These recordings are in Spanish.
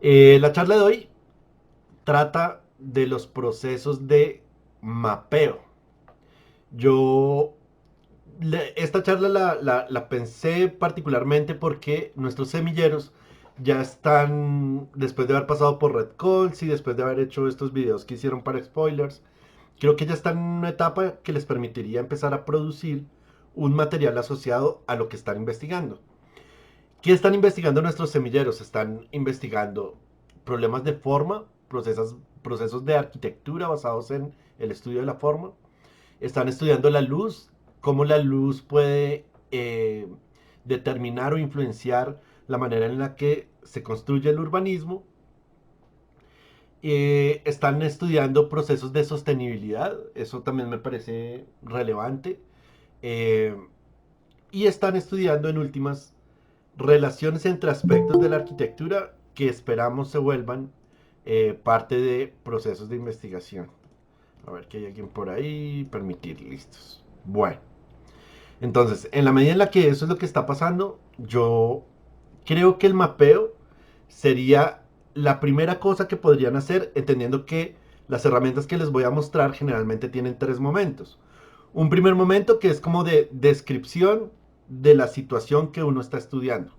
La charla de hoy trata de los procesos de mapeo. Yo esta charla la pensé particularmente porque nuestros semilleros ya están, después de haber pasado por Red Calls y después de haber hecho estos videos que hicieron para spoilers, creo que ya están en una etapa que les permitiría empezar a producir un material asociado a lo que están investigando. ¿Qué están investigando nuestros semilleros? Están investigando problemas de forma, procesos de arquitectura basados en el estudio de la forma. Están estudiando la luz, cómo la luz puede determinar o influenciar la manera en la que se construye el urbanismo. Están estudiando procesos de sostenibilidad, eso también me parece relevante. Eh, y están estudiando en últimas relaciones entre aspectos de la arquitectura que esperamos se vuelvan parte de procesos de investigación. A ver que hay alguien por ahí. Permitir, listos. Bueno, entonces, en la medida en la que eso es lo que está pasando, yo creo que el mapeo sería la primera cosa que podrían hacer, entendiendo que las herramientas que les voy a mostrar generalmente tienen tres momentos. Un primer momento que es como de descripción de la situación que uno está estudiando,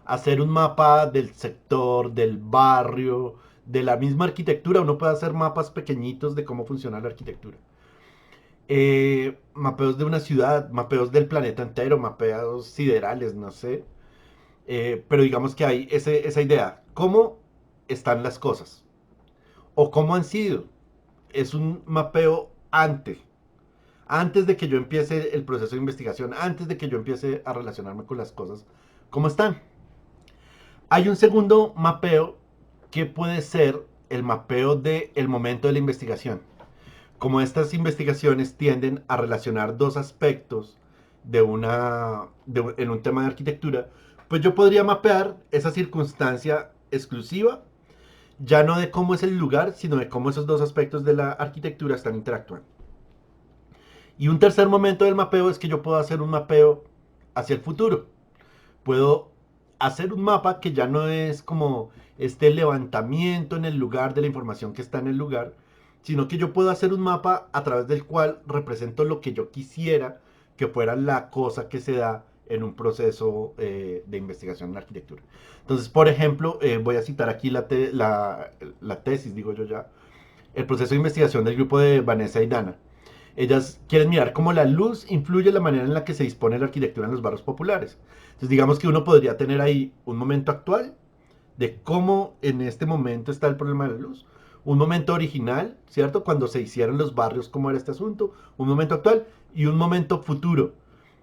hacer un mapa del sector, del barrio, de la misma arquitectura. Uno puede hacer mapas pequeñitos de cómo funciona la arquitectura. Mapeos de una ciudad, mapeos del planeta entero, mapeos siderales, no sé. Pero digamos que hay esa idea. ¿Cómo están las cosas? ¿O cómo han sido? Es un mapeo antes de que yo empiece el proceso de investigación, antes de que yo empiece a relacionarme con las cosas. ¿Cómo están? Hay un segundo mapeo que puede ser el mapeo del momento de la investigación. Como estas investigaciones tienden a relacionar dos aspectos en un tema de arquitectura, pues yo podría mapear esa circunstancia exclusiva, ya no de cómo es el lugar, sino de cómo esos dos aspectos de la arquitectura están interactuando. Y un tercer momento del mapeo es que yo puedo hacer un mapeo hacia el futuro. Puedo hacer un mapa que ya no es como este levantamiento en el lugar de la información que está en el lugar, sino que yo puedo hacer un mapa a través del cual represento lo que yo quisiera que fuera la cosa que se da en un proceso de investigación en arquitectura. Entonces, por ejemplo, voy a citar aquí la tesis, digo yo ya, el proceso de investigación del grupo de Vanessa y Dana. Ellas quieren mirar cómo la luz influye en la manera en la que se dispone la arquitectura en los barrios populares. Entonces digamos que uno podría tener ahí un momento actual de cómo en este momento está el problema de la luz, un momento original, ¿cierto? Cuando se hicieron los barrios, cómo era este asunto, un momento actual y un momento futuro.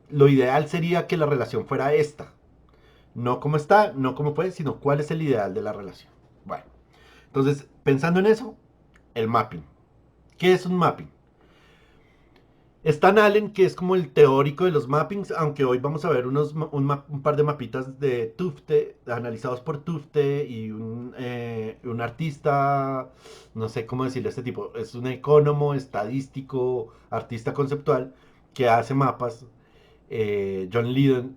Lo ideal sería que la relación fuera esta. No cómo está, no cómo fue, sino cuál es el ideal de la relación. Bueno, entonces, pensando en eso, el mapping. ¿Qué es un mapping? Stan Allen, que es como el teórico de los mappings, aunque hoy vamos a ver un par de mapitas de Tufte, analizados por Tufte y un artista, no sé cómo decirle a este tipo, es un ecónomo, estadístico, artista conceptual, que hace mapas, John Lydon,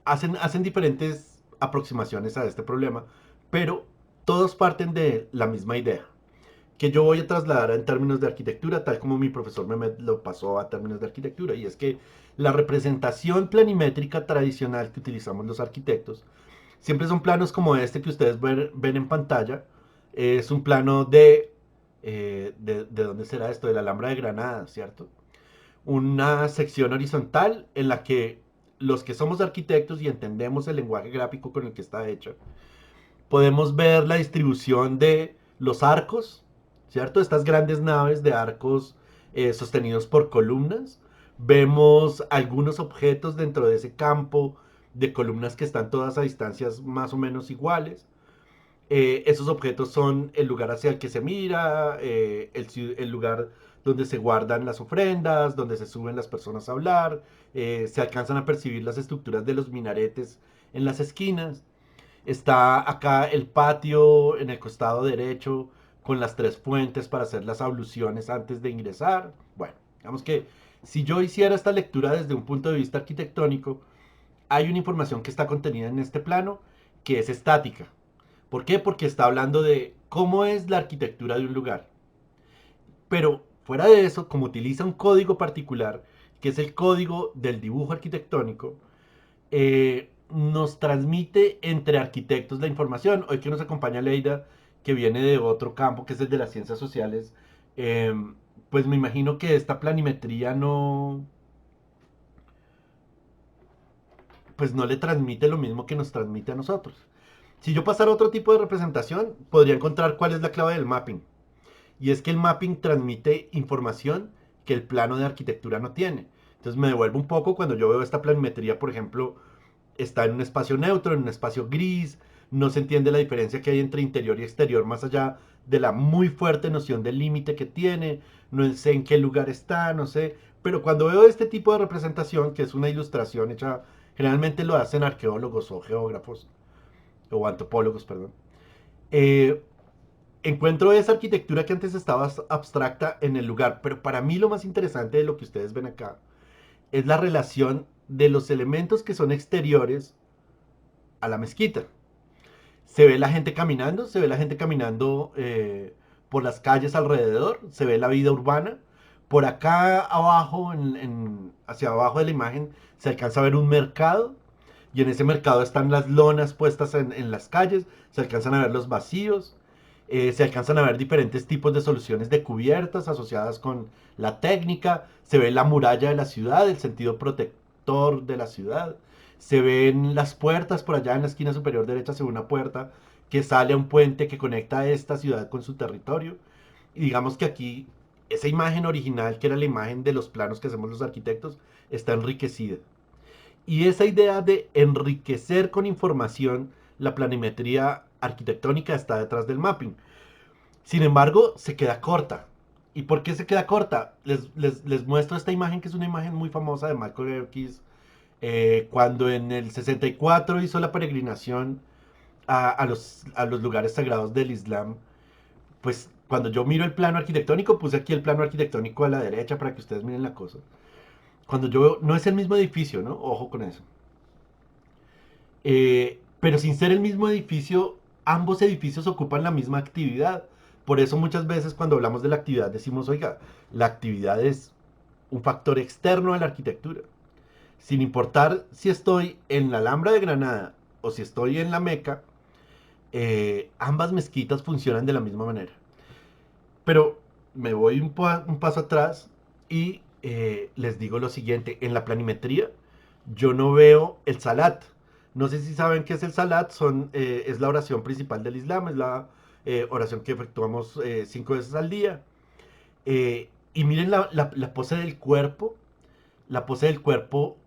hacen diferentes aproximaciones a este problema, pero todos parten de la misma idea que yo voy a trasladar en términos de arquitectura, tal como mi profesor Mehmet lo pasó a términos de arquitectura, y es que la representación planimétrica tradicional que utilizamos los arquitectos siempre son planos como este que ustedes ven en pantalla. Es un plano de dónde será esto, de la Alhambra de Granada, ¿cierto? Una sección horizontal en la que los que somos arquitectos y entendemos el lenguaje gráfico con el que está hecho, podemos ver la distribución de los arcos, ¿cierto? Estas grandes naves de arcos sostenidos por columnas. Vemos algunos objetos dentro de ese campo de columnas que están todas a distancias más o menos iguales. Esos objetos son el lugar hacia el que se mira, el lugar donde se guardan las ofrendas, donde se suben las personas a hablar, se alcanzan a percibir las estructuras de los minaretes en las esquinas. Está acá el patio en el costado derecho con las tres fuentes para hacer las abluciones antes de ingresar. Bueno, digamos que si yo hiciera esta lectura desde un punto de vista arquitectónico, hay una información que está contenida en este plano que es estática. ¿Por qué? Porque está hablando de cómo es la arquitectura de un lugar. Pero fuera de eso, como utiliza un código particular, que es el código del dibujo arquitectónico, nos transmite entre arquitectos la información. Hoy que nos acompaña Leida, que viene de otro campo, que es el de las ciencias sociales, eh, pues me imagino que esta planimetría no, pues no le transmite lo mismo que nos transmite a nosotros. Si yo pasara a otro tipo de representación, podría encontrar cuál es la clave del mapping. Y es que el mapping transmite información que el plano de arquitectura no tiene. Entonces me devuelvo un poco cuando yo veo esta planimetría, por ejemplo, está en un espacio neutro, en un espacio gris, no se entiende la diferencia que hay entre interior y exterior, más allá de la muy fuerte noción del límite que tiene, no sé en qué lugar está, no sé, pero cuando veo este tipo de representación, que es una ilustración hecha, generalmente lo hacen arqueólogos o geógrafos, o antropólogos, perdón, eh, encuentro esa arquitectura que antes estaba abstracta en el lugar, pero para mí lo más interesante de lo que ustedes ven acá es la relación de los elementos que son exteriores a la mezquita. Se ve la gente caminando, se ve la gente caminando por las calles alrededor, se ve la vida urbana. Por acá abajo, hacia abajo de la imagen, se alcanza a ver un mercado y en ese mercado están las lonas puestas en las calles, se alcanzan a ver los vacíos, se alcanzan a ver diferentes tipos de soluciones de cubiertas asociadas con la técnica, se ve la muralla de la ciudad, el sentido protector de la ciudad, se ven las puertas por allá en la esquina superior derecha, se ve una puerta que sale a un puente que conecta a esta ciudad con su territorio. Y digamos que aquí esa imagen original, que era la imagen de los planos que hacemos los arquitectos, está enriquecida. Y esa idea de enriquecer con información la planimetría arquitectónica está detrás del mapping. Sin embargo, se queda corta. ¿Y por qué se queda corta? Les muestro esta imagen que es una imagen muy famosa de Michael Erkis, cuando en el 64 hizo la peregrinación a los lugares sagrados del Islam. Pues cuando yo miro el plano arquitectónico, puse aquí el plano arquitectónico a la derecha para que ustedes miren la cosa. Cuando yo veo, no es el mismo edificio, ¿no? Ojo con eso. Pero sin ser el mismo edificio, ambos edificios ocupan la misma actividad. Por eso muchas veces cuando hablamos de la actividad decimos, oiga, la actividad es un factor externo a la arquitectura. Sin importar si estoy en la Alhambra de Granada o si estoy en la Meca, ambas mezquitas funcionan de la misma manera. Pero me voy un paso atrás y les digo lo siguiente, en la planimetría yo no veo el salat. No sé si saben qué es el salat, es la oración principal del Islam, es la oración que efectuamos 5 veces al día. Y miren la pose del cuerpo, la pose del cuerpo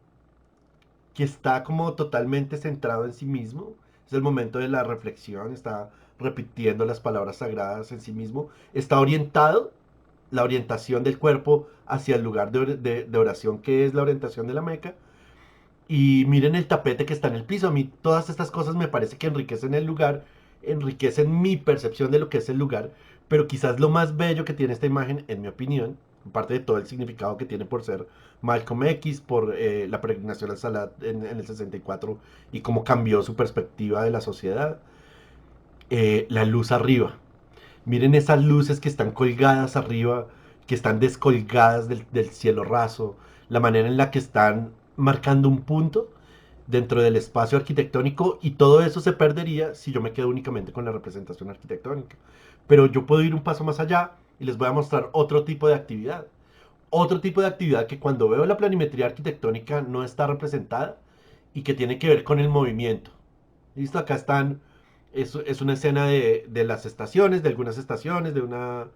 que está como totalmente centrado en sí mismo. Es el momento de la reflexión, está repitiendo las palabras sagradas en sí mismo. Está orientado, la orientación del cuerpo hacia el lugar de oración que es la orientación de la Meca. Y miren el tapete que está en el piso. A mí todas estas cosas me parece que enriquecen el lugar, enriquecen mi percepción de lo que es el lugar. Pero quizás lo más bello que tiene esta imagen, en mi opinión, aparte de todo el significado que tiene por ser Malcolm X, por la peregrinación al Salat en el 64 y cómo cambió su perspectiva de la sociedad, la luz arriba. Miren esas luces que están colgadas arriba, que están descolgadas del cielo raso, la manera en la que están marcando un punto dentro del espacio arquitectónico, y todo eso se perdería si yo me quedo únicamente con la representación arquitectónica. Pero yo puedo ir un paso más allá y les voy a mostrar otro tipo de actividad. Otro tipo de actividad que cuando veo la planimetría arquitectónica no está representada y que tiene que ver con el movimiento. Listo, acá están, es una escena de las estaciones, de algunas estaciones, de una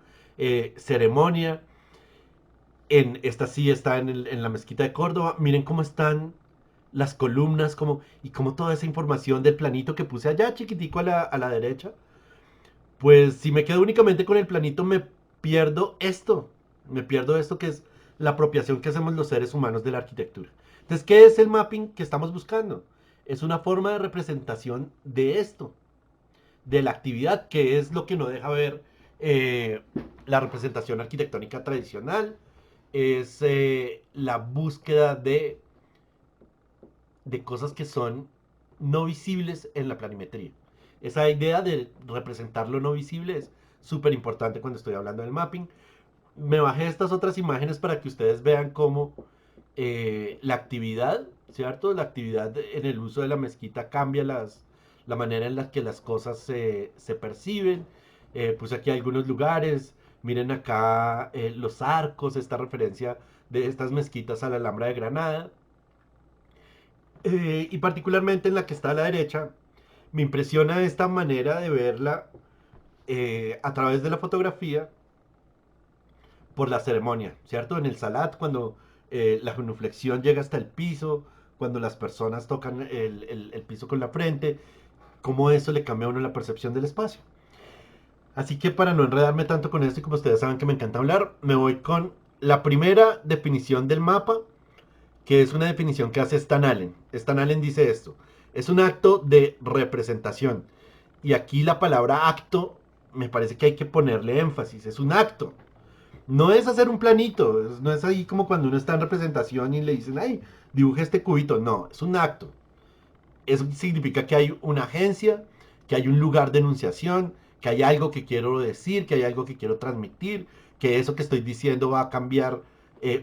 ceremonia. Esta sí está en la mezquita de Córdoba. Miren cómo están las columnas y como toda esa información del planito que puse allá chiquitico a la derecha. Pues si me quedo únicamente con el planito me pierdo esto que es la apropiación que hacemos los seres humanos de la arquitectura. Entonces, ¿qué es el mapping que estamos buscando? Es una forma de representación de esto, de la actividad, que es lo que no deja ver eh, la representación arquitectónica tradicional, es la búsqueda de cosas que son no visibles en la planimetría. Esa idea de representar lo no visible es súper importante cuando estoy hablando del mapping. Me bajé estas otras imágenes para que ustedes vean cómo la actividad, ¿cierto? La actividad en el uso de la mezquita cambia la manera en la que las cosas se perciben. Pues aquí hay algunos lugares, miren acá los arcos, esta referencia de estas mezquitas a la Alhambra de Granada. Y particularmente en la que está a la derecha, me impresiona esta manera de verla a través de la fotografía por la ceremonia, ¿cierto? En el Salat, cuando la genuflexión llega hasta el piso, cuando las personas tocan el piso con la frente, cómo eso le cambia a uno la percepción del espacio. Así que para no enredarme tanto con esto, y como ustedes saben que me encanta hablar, me voy con la primera definición del mapa, que es una definición que hace Stan Allen. Stan Allen dice esto: es un acto de representación. Y aquí la palabra acto me parece que hay que ponerle énfasis. Es un acto. No es hacer un planito. No es ahí como cuando uno está en representación y le dicen, ay, dibuje este cubito. No, es un acto. Eso significa que hay una agencia, que hay un lugar de enunciación, que hay algo que quiero decir, que hay algo que quiero transmitir, que eso que estoy diciendo va a cambiar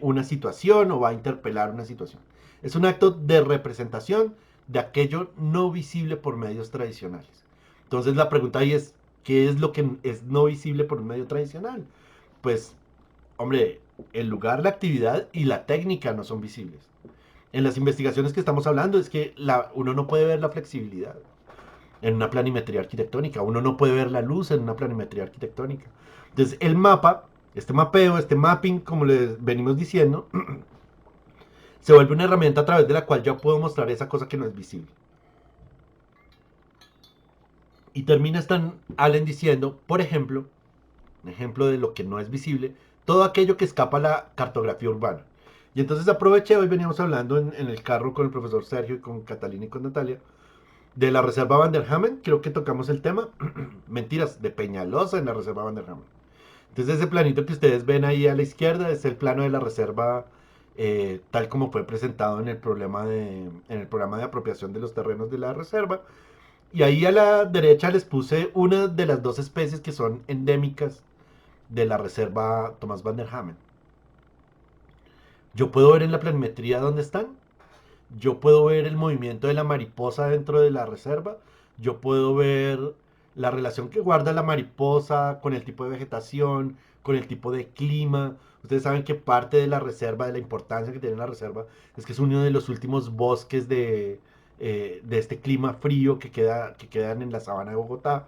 una situación o va a interpelar una situación. Es un acto de representación de aquello no visible por medios tradicionales. Entonces la pregunta ahí es, ¿qué es lo que es no visible por un medio tradicional? Pues, hombre, el lugar, la actividad y la técnica no son visibles. En las investigaciones que estamos hablando es que uno no puede ver la flexibilidad en una planimetría arquitectónica, uno no puede ver la luz en una planimetría arquitectónica. Entonces el mapa, este mapeo, este mapping, como les venimos diciendo, se vuelve una herramienta a través de la cual yo puedo mostrar esa cosa que no es visible. Y termina Stan Allen diciendo, por ejemplo, un ejemplo de lo que no es visible, todo aquello que escapa a la cartografía urbana. Y entonces aproveché, hoy veníamos hablando en el carro con el profesor Sergio y con Catalina y con Natalia, de la Reserva Van der Hamen, creo que tocamos el tema, mentiras, de Peñalosa en la Reserva Van der Hamen. Entonces ese planito que ustedes ven ahí a la izquierda es el plano de la reserva tal como fue presentado en el programa de apropiación de los terrenos de la reserva. Y ahí a la derecha les puse una de las dos especies que son endémicas de la reserva Thomas Van der Hamen. Yo puedo ver en la planimetría dónde están. Yo puedo ver el movimiento de la mariposa dentro de la reserva. Yo puedo ver la relación que guarda la mariposa con el tipo de vegetación, con el tipo de clima. Ustedes saben que parte de la reserva, de la importancia que tiene la reserva, es que es uno de los últimos bosques de este clima frío que quedan en la sabana de Bogotá.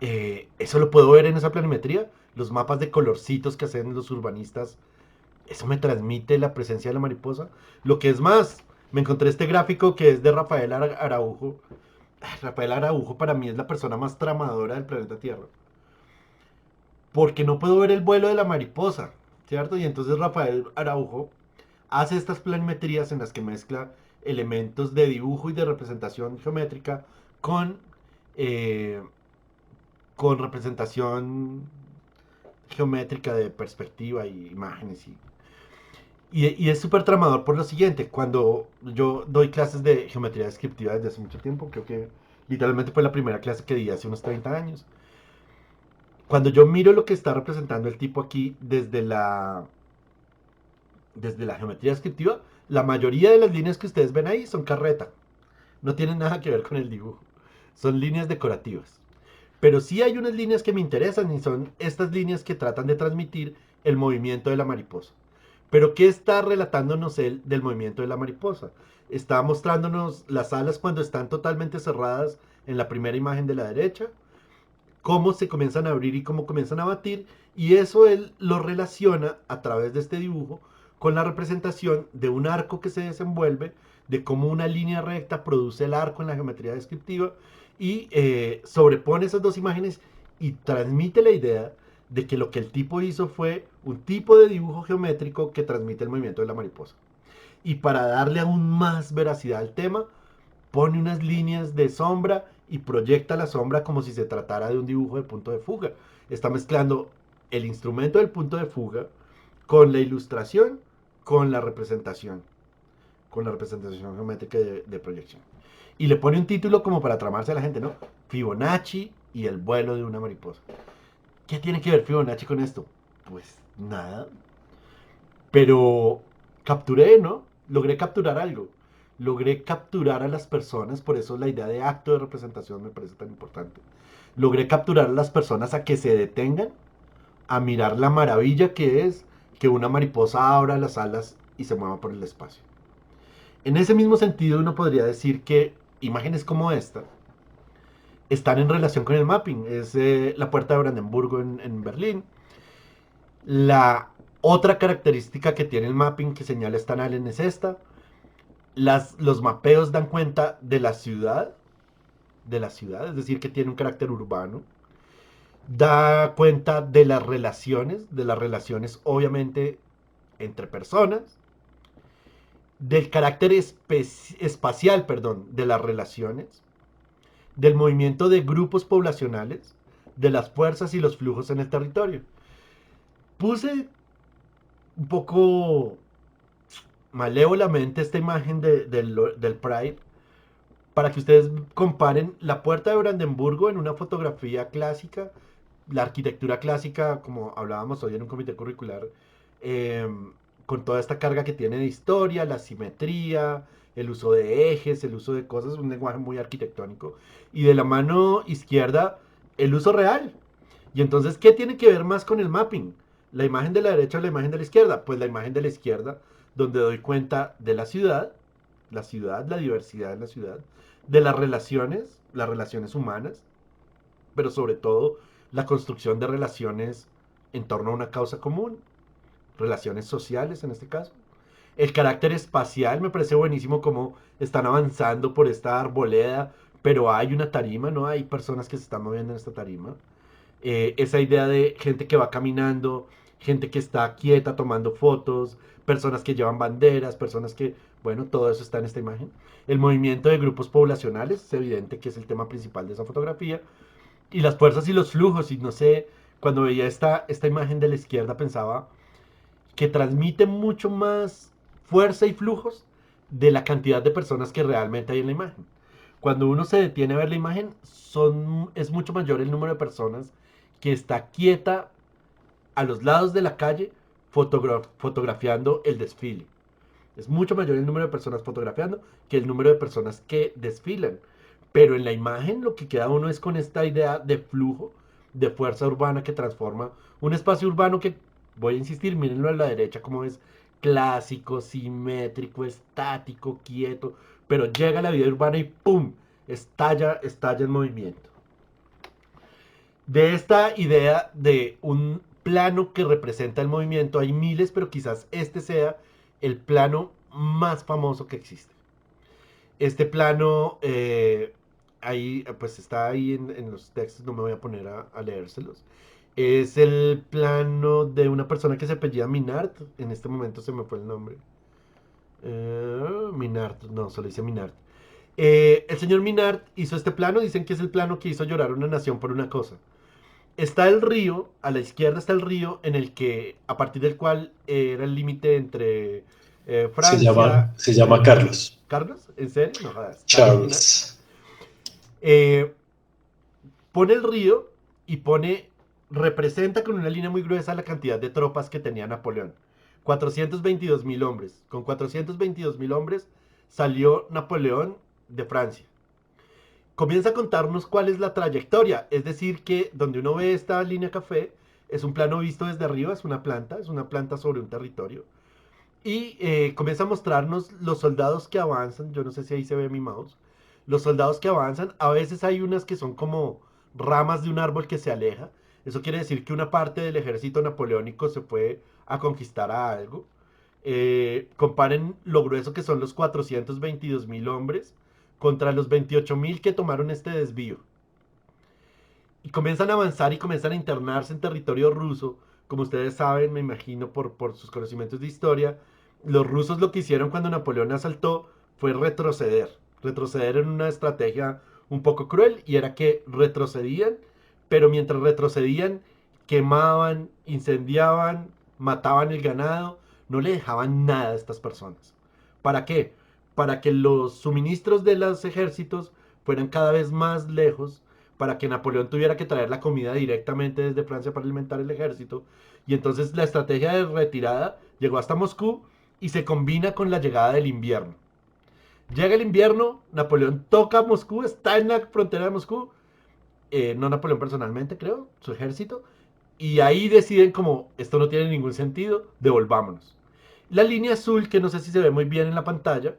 Eso lo puedo ver en esa planimetría. Los mapas de colorcitos que hacen los urbanistas, eso me transmite la presencia de la mariposa. Lo que es más, me encontré este gráfico que es de Rafael Araujo. Rafael Araujo para mí es la persona más tramadora del planeta Tierra. Porque no puedo ver el vuelo de la mariposa, ¿cierto? Y entonces Rafael Araujo hace estas planimetrías en las que mezcla elementos de dibujo y de representación geométrica con, eh, con representación geométrica de perspectiva y imágenes y es súper tramador por lo siguiente, cuando yo doy clases de geometría descriptiva desde hace mucho tiempo, creo que literalmente fue la primera clase que di hace unos 30 años. Cuando yo miro lo que está representando el tipo aquí desde la geometría descriptiva, la mayoría de las líneas que ustedes ven ahí son carreta. No tienen nada que ver con el dibujo. Son líneas decorativas. Pero sí hay unas líneas que me interesan y son estas líneas que tratan de transmitir el movimiento de la mariposa. Pero ¿qué está relatándonos él del movimiento de la mariposa? Está mostrándonos las alas cuando están totalmente cerradas en la primera imagen de la derecha, cómo se comienzan a abrir y cómo comienzan a batir, y eso él lo relaciona a través de este dibujo con la representación de un arco que se desenvuelve, de cómo una línea recta produce el arco en la geometría descriptiva, y sobrepone esas dos imágenes y transmite la idea de que lo que el tipo hizo fue un tipo de dibujo geométrico que transmite el movimiento de la mariposa. Y para darle aún más veracidad al tema, pone unas líneas de sombra y proyecta la sombra como si se tratara de un dibujo de punto de fuga. Está mezclando el instrumento del punto de fuga con la ilustración, con la representación geométrica de proyección. Y le pone un título como para tramarse a la gente, ¿no? Fibonacci y el vuelo de una mariposa. ¿Qué tiene que ver Fibonacci con esto? Pues nada. Pero capturé, ¿no? Logré capturar algo. Logré capturar a las personas, por eso la idea de acto de representación me parece tan importante. Logré capturar a las personas a que se detengan a mirar la maravilla que es que una mariposa abra las alas y se mueva por el espacio. En ese mismo sentido, uno podría decir que imágenes como esta están en relación con el mapping. Es la puerta de Brandenburgo en Berlín. La otra característica que tiene el mapping que señala Stan Allen es esta. Los mapeos dan cuenta de la ciudad, es decir, que tiene un carácter urbano. Da cuenta de las relaciones obviamente entre personas, del carácter espacial, perdón, de las relaciones, del movimiento de grupos poblacionales, de las fuerzas y los flujos en el territorio. Puse un poco malévolamente esta imagen del Pride para que ustedes comparen la puerta de Brandenburgo en una fotografía clásica, la arquitectura clásica, como hablábamos hoy en un comité curricular, eh, con toda esta carga que tiene de historia, la simetría, el uso de ejes, el uso de cosas, un lenguaje muy arquitectónico. Y de la mano izquierda, el uso real. Y entonces, ¿qué tiene que ver más con el mapping? ¿La imagen de la derecha o la imagen de la izquierda? Pues la imagen de la izquierda, donde doy cuenta de la ciudad, la diversidad de la ciudad, de las relaciones humanas, pero sobre todo la construcción de relaciones en torno a una causa común, relaciones sociales en este caso. El carácter espacial me parece buenísimo como están avanzando por esta arboleda, pero hay una tarima, ¿no? Hay personas que se están moviendo en esta tarima. Esa idea de gente que va caminando, gente que está quieta tomando fotos, personas que llevan banderas, personas que, bueno, todo eso está en esta imagen. El movimiento de grupos poblacionales, es evidente que es el tema principal de esa fotografía. Y las fuerzas y los flujos, y no sé, cuando veía esta imagen de la izquierda pensaba que transmite mucho más fuerza y flujos de la cantidad de personas que realmente hay en la imagen. Cuando uno se detiene a ver la imagen, es mucho mayor el número de personas que está quieta a los lados de la calle fotografiando el desfile. Es mucho mayor el número de personas fotografiando que el número de personas que desfilan. Pero en la imagen lo que queda uno es con esta idea de flujo, de fuerza urbana que transforma un espacio urbano que, voy a insistir, mírenlo a la derecha como es clásico, simétrico, estático, quieto, pero llega la vida urbana y ¡pum! Estalla en movimiento. De esta idea de un plano que representa el movimiento hay miles, pero quizás este sea el plano más famoso que existe. Este plano, ahí, pues está ahí en los textos, no me voy a poner a leérselos. Es el plano de una persona que se apellida Minard. En este momento se me fue el nombre. Minard, no, solo dice Minard. El señor Minard hizo este plano. Dicen que es el plano que hizo llorar a una nación por una cosa. Está el río, a la izquierda está el río en el que, a partir del cual era el límite entre Francia. Se llama Carlos. ¿Carlos? ¿En serio? No jodas. Carlos Minard. Charles. Eh, Pone el río y representa con una línea muy gruesa la cantidad de tropas que tenía Napoleón. 422.000 hombres. Con 422.000 hombres salió Napoleón de Francia. Comienza a contarnos cuál es la trayectoria. Es decir, que donde uno ve esta línea café, es un plano visto desde arriba, es una planta sobre un territorio. Y comienza a mostrarnos los soldados que avanzan. Yo no sé si ahí se ve mi mouse. Los soldados que avanzan, a veces hay unas que son como ramas de un árbol que se aleja. Eso quiere decir que una parte del ejército napoleónico se fue a conquistar a algo. Comparen lo grueso que son los 422.000 hombres contra los 28.000 que tomaron este desvío. Y comienzan a avanzar y comienzan a internarse en territorio ruso. Como ustedes saben, me imagino por sus conocimientos de historia, los rusos lo que hicieron cuando Napoleón asaltó fue retroceder. Retroceder en una estrategia un poco cruel y era que retrocedían, pero mientras retrocedían, quemaban, incendiaban, mataban el ganado, no le dejaban nada a estas personas. ¿Para qué? para que los suministros de los ejércitos fueran cada vez más lejos, para que Napoleón tuviera que traer la comida directamente desde Francia para alimentar el ejército. Y entonces la estrategia de retirada llegó hasta Moscú y se combina con la llegada del invierno. Llega el invierno, Napoleón toca Moscú, está en la frontera de Moscú, no Napoleón personalmente, creo, su ejército, y ahí deciden como, esto no tiene ningún sentido, devolvámonos. La línea azul, que no sé si se ve muy bien en la pantalla,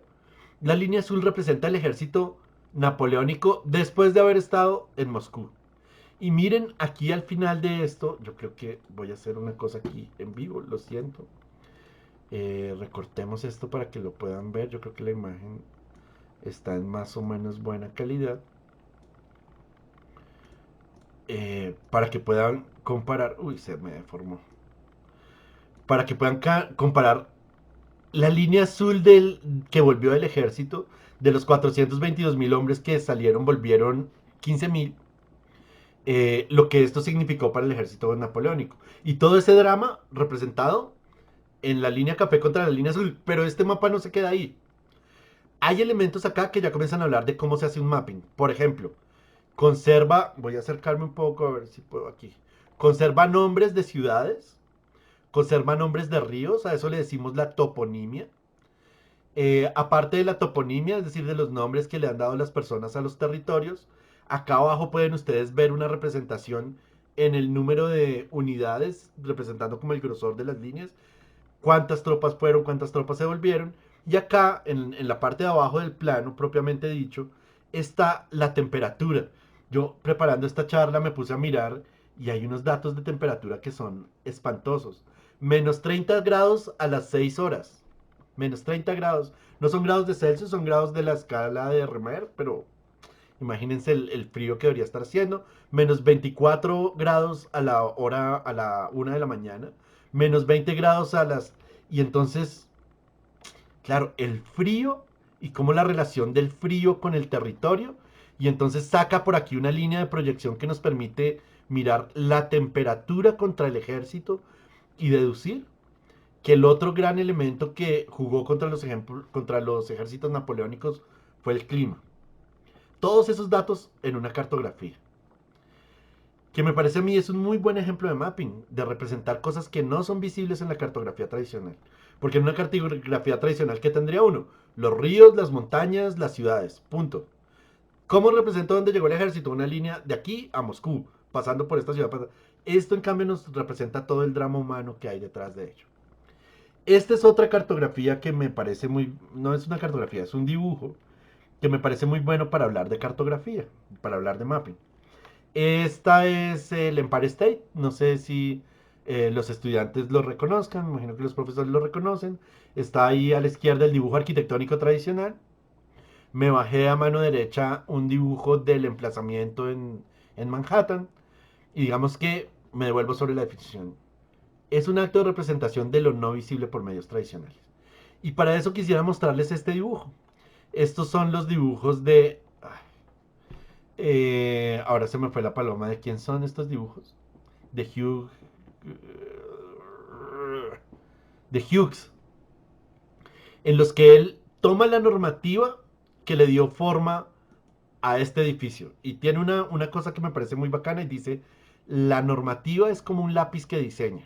la línea azul representa el ejército napoleónico después de haber estado en Moscú. Y miren aquí al final de esto, yo creo que voy a hacer una cosa aquí en vivo, lo siento. Recortemos esto para que lo puedan ver, yo creo que la imagen está en más o menos buena calidad. Para que puedan comparar, uy, se me deformó, para que puedan comparar la línea azul del que volvió del ejército, de los 422.000 hombres que salieron, volvieron 15.000, lo que esto significó para el ejército napoleónico. Y todo ese drama representado en la línea café contra la línea azul, pero este mapa no se queda ahí. Hay elementos acá que ya comienzan a hablar de cómo se hace un mapping. Por ejemplo, conserva, voy a acercarme un poco a ver si puedo aquí. Conserva nombres de ciudades, conserva nombres de ríos, a eso le decimos la toponimia. Aparte de la toponimia, es decir, de los nombres que le han dado las personas a los territorios, acá abajo pueden ustedes ver una representación en el número de unidades, representando como el grosor de las líneas, cuántas tropas fueron, cuántas tropas se volvieron. Y acá, en la parte de abajo del plano, propiamente dicho, está la temperatura. Yo preparando esta charla me puse a mirar y hay unos datos de temperatura que son espantosos. Menos 30 grados a las 6 horas. Menos 30 grados. No son grados de Celsius, son grados de la escala de Remer, pero imagínense el frío que debería estar haciendo. Menos 24 grados a la hora, a la 1 de la mañana. Menos 20 grados a las... Y entonces, claro, el frío y cómo la relación del frío con el territorio. Y entonces saca por aquí una línea de proyección que nos permite mirar la temperatura contra el ejército y deducir que el otro gran elemento que jugó contra los ejércitos napoleónicos fue el clima. Todos esos datos en una cartografía. Que me parece a mí es un muy buen ejemplo de mapping, de representar cosas que no son visibles en la cartografía tradicional. Porque en una cartografía tradicional, ¿qué tendría uno? Los ríos, las montañas, las ciudades. Punto. ¿Cómo representa dónde llegó el ejército? Una línea de aquí a Moscú, pasando por esta ciudad. Esto en cambio nos representa todo el drama humano que hay detrás de ello. Esta es otra cartografía que me parece muy... No es una cartografía, es un dibujo que me parece muy bueno para hablar de cartografía, para hablar de mapping. Esta es el Empire State, no sé si los estudiantes lo reconozcan, me imagino que los profesores lo reconocen. Está ahí a la izquierda el dibujo arquitectónico tradicional. Me bajé a mano derecha un dibujo del emplazamiento en Manhattan y digamos que me devuelvo sobre la definición. Es un acto de representación de lo no visible por medios tradicionales. Y para eso quisiera mostrarles este dibujo. Estos son los dibujos de... ahora se me fue la paloma. ¿De quién son estos dibujos? De Hugh... De Hughes. En los que él toma la normativa que le dio forma a este edificio. Y tiene una cosa que me parece muy bacana y dice, la normativa es como un lápiz que diseña.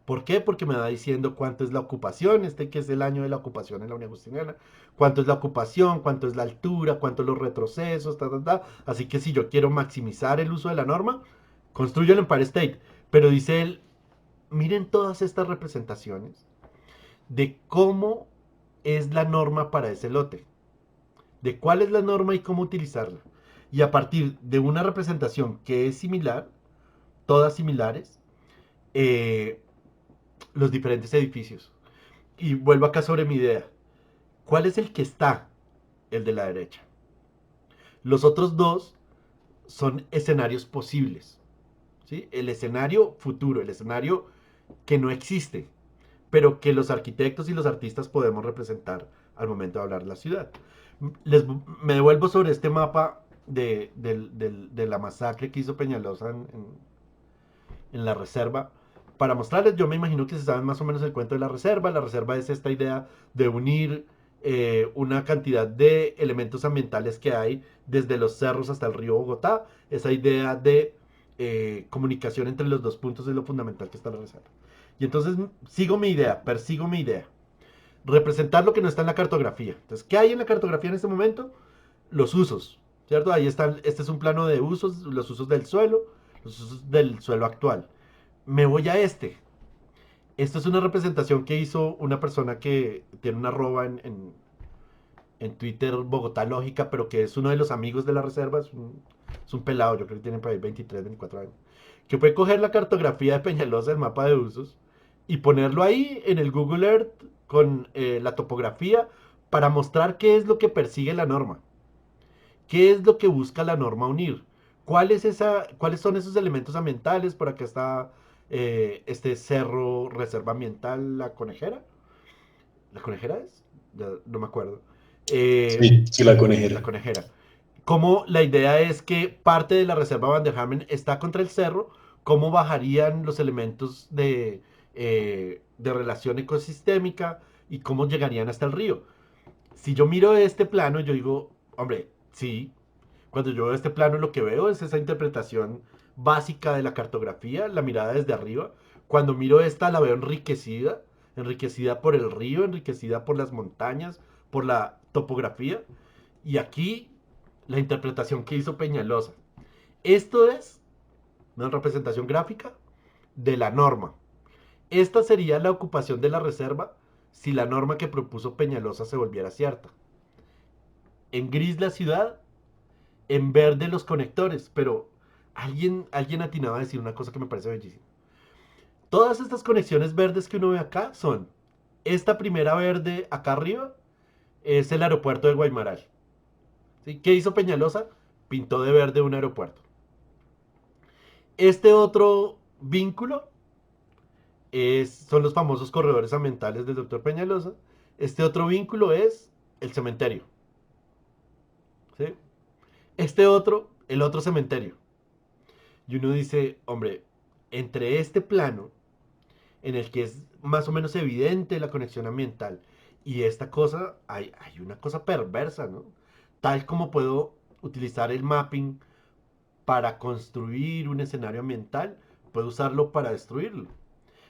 ¿Por qué? Porque me va diciendo cuánto es la ocupación, este que es el año de la ocupación en la Unión Agustiniana, cuánto es la ocupación, cuánto es la altura, cuánto los retrocesos, ta, ta, ta. Así que si yo quiero maximizar el uso de la norma, construyo el Empire State. Pero dice él, miren todas estas representaciones de cómo es la norma para ese lote, de cuál es la norma y cómo utilizarla. Y a partir de una representación que es similar, todas similares, eh, los diferentes edificios. Y vuelvo acá sobre mi idea. ¿Cuál es el que está? El de la derecha. Los otros dos son escenarios posibles. ¿Sí? El escenario futuro, el escenario que no existe, pero que los arquitectos y los artistas podemos representar al momento de hablar de la ciudad. Me devuelvo sobre este mapa de la masacre que hizo Peñalosa en la reserva para mostrarles. Yo me imagino que se saben más o menos el cuento de la reserva. La reserva es esta idea de unir una cantidad de elementos ambientales que hay desde los cerros hasta el río Bogotá, esa idea de comunicación entre los dos puntos es lo fundamental que está en la reserva. Y entonces sigo mi idea, persigo mi idea. Representar lo que no está en la cartografía. Entonces, ¿qué hay en la cartografía en este momento? Los usos, ¿cierto? Ahí están, este es un plano de usos, los usos del suelo, los usos del suelo actual. Me voy a este. Esto es una representación que hizo una persona que tiene una arroba en Twitter, Bogotá Lógica, pero que es uno de los amigos de la reserva, es un pelado, yo creo que tiene por ahí 23, 24 años, que fue coger la cartografía de Peñalosa, el mapa de usos, y ponerlo ahí en el Google Earth con la topografía para mostrar qué es lo que persigue la norma, qué es lo que busca la norma unir, cuáles son esos elementos ambientales. Por acá está este cerro, reserva ambiental, la conejera. ¿La conejera es? Ya no me acuerdo. Eh, Sí, sí, la la conejera. conejera. Como la idea es que parte de la reserva Van der Hamen está contra el cerro, cómo bajarían los elementos de relación ecosistémica y cómo llegarían hasta el río. Si yo miro este plano, yo digo, hombre, sí, cuando yo veo este plano lo que veo es esa interpretación básica de la cartografía, la mirada desde arriba. Cuando miro esta la veo enriquecida, enriquecida por el río, enriquecida por las montañas, por la topografía. Y aquí la interpretación que hizo Peñalosa. Esto es una representación gráfica de la norma. Esta sería la ocupación de la reserva si la norma que propuso Peñalosa se volviera cierta. En gris la ciudad, en verde los conectores, pero alguien atinaba a decir una cosa que me parece bellísima. Todas estas conexiones verdes que uno ve acá son, esta primera verde acá arriba es el aeropuerto de Guaymaral. ¿Sí? ¿Qué hizo Peñalosa? Pintó de verde un aeropuerto. Este otro vínculo son los famosos corredores ambientales del doctor Peñalosa. Este otro vínculo es el cementerio. ¿Sí? Este otro, el otro cementerio. Y uno dice, hombre, entre este plano, en el que es más o menos evidente la conexión ambiental, y esta cosa, hay una cosa perversa, ¿no? Tal como puedo utilizar el mapping para construir un escenario ambiental, puedo usarlo para destruirlo.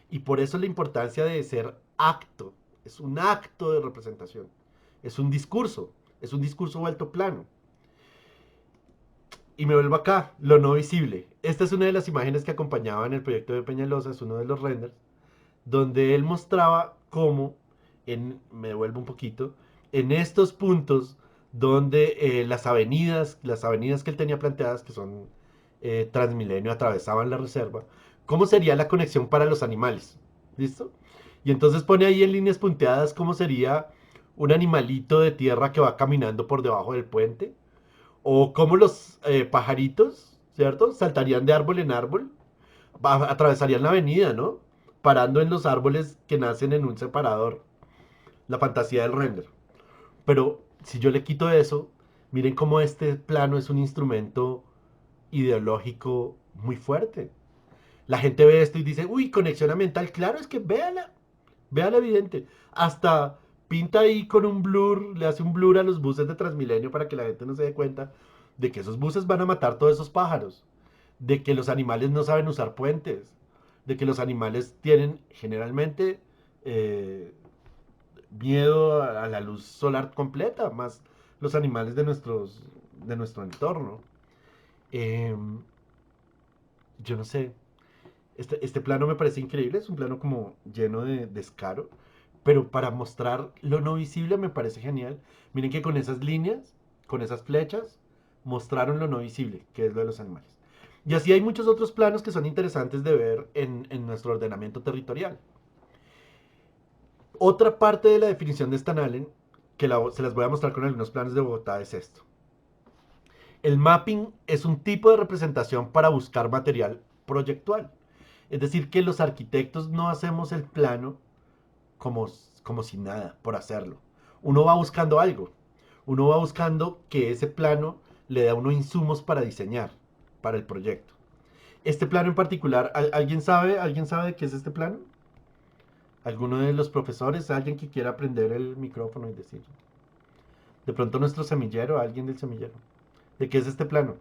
Y por eso la importancia de ser acto, es un acto de representación, es un discurso vuelto plano. Y me vuelvo acá, lo no visible. Esta es una de las imágenes que acompañaban el proyecto de Peñalosa, es uno de los renders, donde él mostraba cómo, me devuelvo un poquito, en estos puntos donde las avenidas que él tenía planteadas, que son Transmilenio, atravesaban la reserva, cómo sería la conexión para los animales. ¿Listo? Y entonces pone ahí en líneas punteadas cómo sería un animalito de tierra que va caminando por debajo del puente, o cómo los pajaritos, ¿cierto? Saltarían de árbol en árbol, atravesarían la avenida, ¿no? Parando en los árboles que nacen en un separador. La fantasía del render. Pero si yo le quito eso, miren cómo este plano es un instrumento ideológico muy fuerte. La gente ve esto y dice, uy, conexión ambiental, claro, es que véala, véala evidente. Hasta pinta ahí con un blur, le hace un blur a los buses de Transmilenio para que la gente no se dé cuenta de que esos buses van a matar todos esos pájaros, de que los animales no saben usar puentes, de que los animales tienen generalmente eh, miedo a la luz solar completa, más los animales de nuestro entorno. Eh, yo no sé, este plano me parece increíble, es un plano como lleno de descaro, pero para mostrar lo no visible me parece genial. Miren que con esas líneas, con esas flechas, mostraron lo no visible, que es lo de los animales. Y así hay muchos otros planos que son interesantes de ver en nuestro ordenamiento territorial. Otra parte de la definición de Stan Allen, que se las voy a mostrar con algunos planos de Bogotá, es esto. El mapping es un tipo de representación para buscar material proyectual. Es decir, que los arquitectos no hacemos el plano como, como si nada, por hacerlo. Uno va buscando algo. Uno va buscando que ese plano le da unos insumos para diseñar, para el proyecto. Este plano en particular, ¿alguien sabe de qué es este plano? ¿Alguno de los profesores, alguien que quiera prender el micrófono y decir? De pronto nuestro semillero, alguien del semillero. ¿De qué es este plano?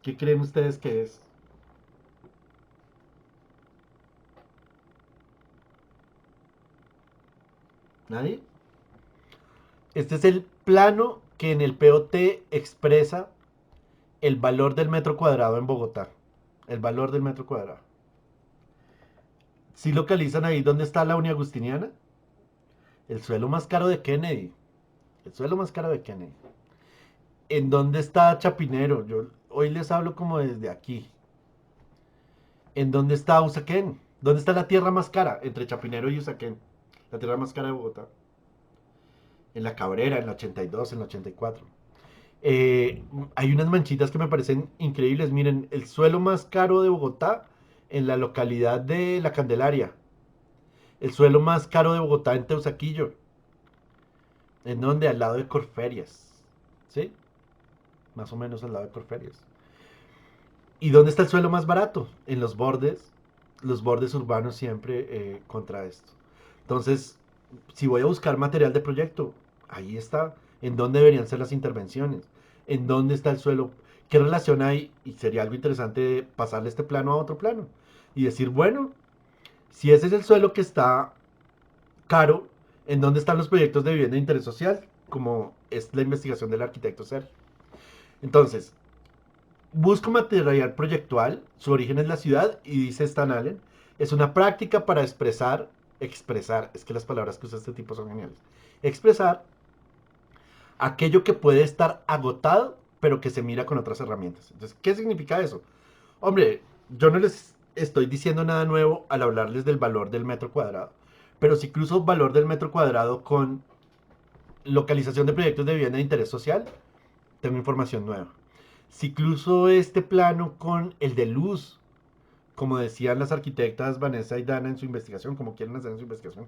¿Qué creen ustedes que es? ¿Nadie? Este es el plano que en el POT expresa el valor del metro cuadrado en Bogotá. El valor del metro cuadrado. ¿Sí localizan ahí dónde está la Uniagustiniana? El suelo más caro de Kennedy. El suelo más caro de Kennedy. ¿En dónde está Chapinero? Yo hoy les hablo como desde aquí. ¿En dónde está Usaquén? ¿Dónde está la tierra más cara entre Chapinero y Usaquén? La tierra más cara de Bogotá. En la Cabrera, en la 82, en la 84. Hay unas manchitas que me parecen increíbles. Miren, el suelo más caro de Bogotá en la localidad de La Candelaria. El suelo más caro de Bogotá en Teusaquillo. ¿En donde? Al lado de Corferias. ¿Sí? Más o menos al lado de Corferias. ¿Y dónde está el suelo más barato? En los bordes urbanos siempre contra esto. Entonces, si voy a buscar material de proyecto, ahí está. ¿En dónde deberían ser las intervenciones? ¿En dónde está el suelo? ¿Qué relación hay? Y sería algo interesante pasarle este plano a otro plano. Y decir, bueno, si ese es el suelo que está caro, ¿en dónde están los proyectos de vivienda de interés social? Como es la investigación del arquitecto Sergio. Entonces, busco material proyectual, su origen es la ciudad, y dice Stan Allen, es una práctica para expresar, es que las palabras que usa este tipo son geniales, expresar aquello que puede estar agotado, pero que se mira con otras herramientas. Entonces, ¿qué significa eso? Hombre, yo no les estoy diciendo nada nuevo al hablarles del valor del metro cuadrado, pero si cruzo valor del metro cuadrado con localización de proyectos de vivienda de interés social, tengo información nueva. Si cruzo este plano con el de luz, como decían las arquitectas Vanessa y Dana en su investigación, como quieren hacer en su investigación,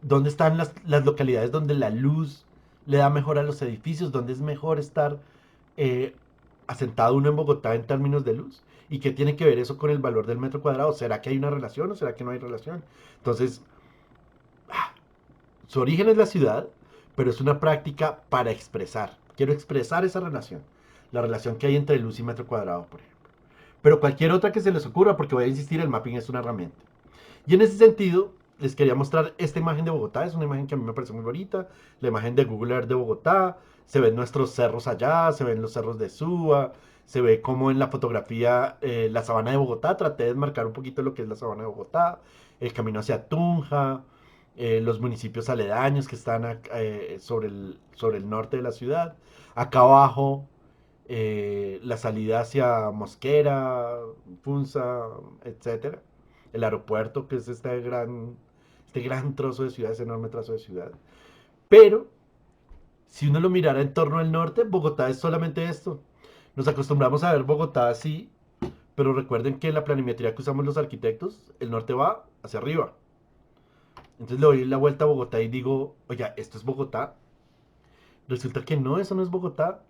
¿dónde están las localidades donde la luz le da mejor a los edificios? ¿Dónde es mejor estar eh, asentado uno en Bogotá en términos de luz? ¿Y qué tiene que ver eso con el valor del metro cuadrado? ¿Será que hay una relación o será que no hay relación? Entonces, su origen es la ciudad, pero es una práctica para expresar. Quiero expresar esa relación. La relación que hay entre luz y metro cuadrado, por ejemplo. Pero cualquier otra que se les ocurra, porque voy a insistir, el mapping es una herramienta. Y en ese sentido, les quería mostrar esta imagen de Bogotá. Es una imagen que a mí me parece muy bonita. La imagen de Google Earth de Bogotá. Se ven nuestros cerros allá, se ven los cerros de Suba. Se ve como en la fotografía la sabana de Bogotá. Traté de marcar un poquito lo que es la sabana de Bogotá. El camino hacia Tunja. Los municipios aledaños que están sobre el norte de la ciudad. Acá abajo la salida hacia Mosquera, Funza, etcétera. El aeropuerto, que es este gran trozo de ciudad, ese enorme trozo de ciudad. Pero, si uno lo mirara en torno al norte, Bogotá es solamente esto. Nos acostumbramos a ver Bogotá así, pero recuerden que en la planimetría que usamos los arquitectos, el norte va hacia arriba. Entonces le doy la vuelta a Bogotá y digo, oye, ¿esto es Bogotá? Resulta que no, eso no es Bogotá.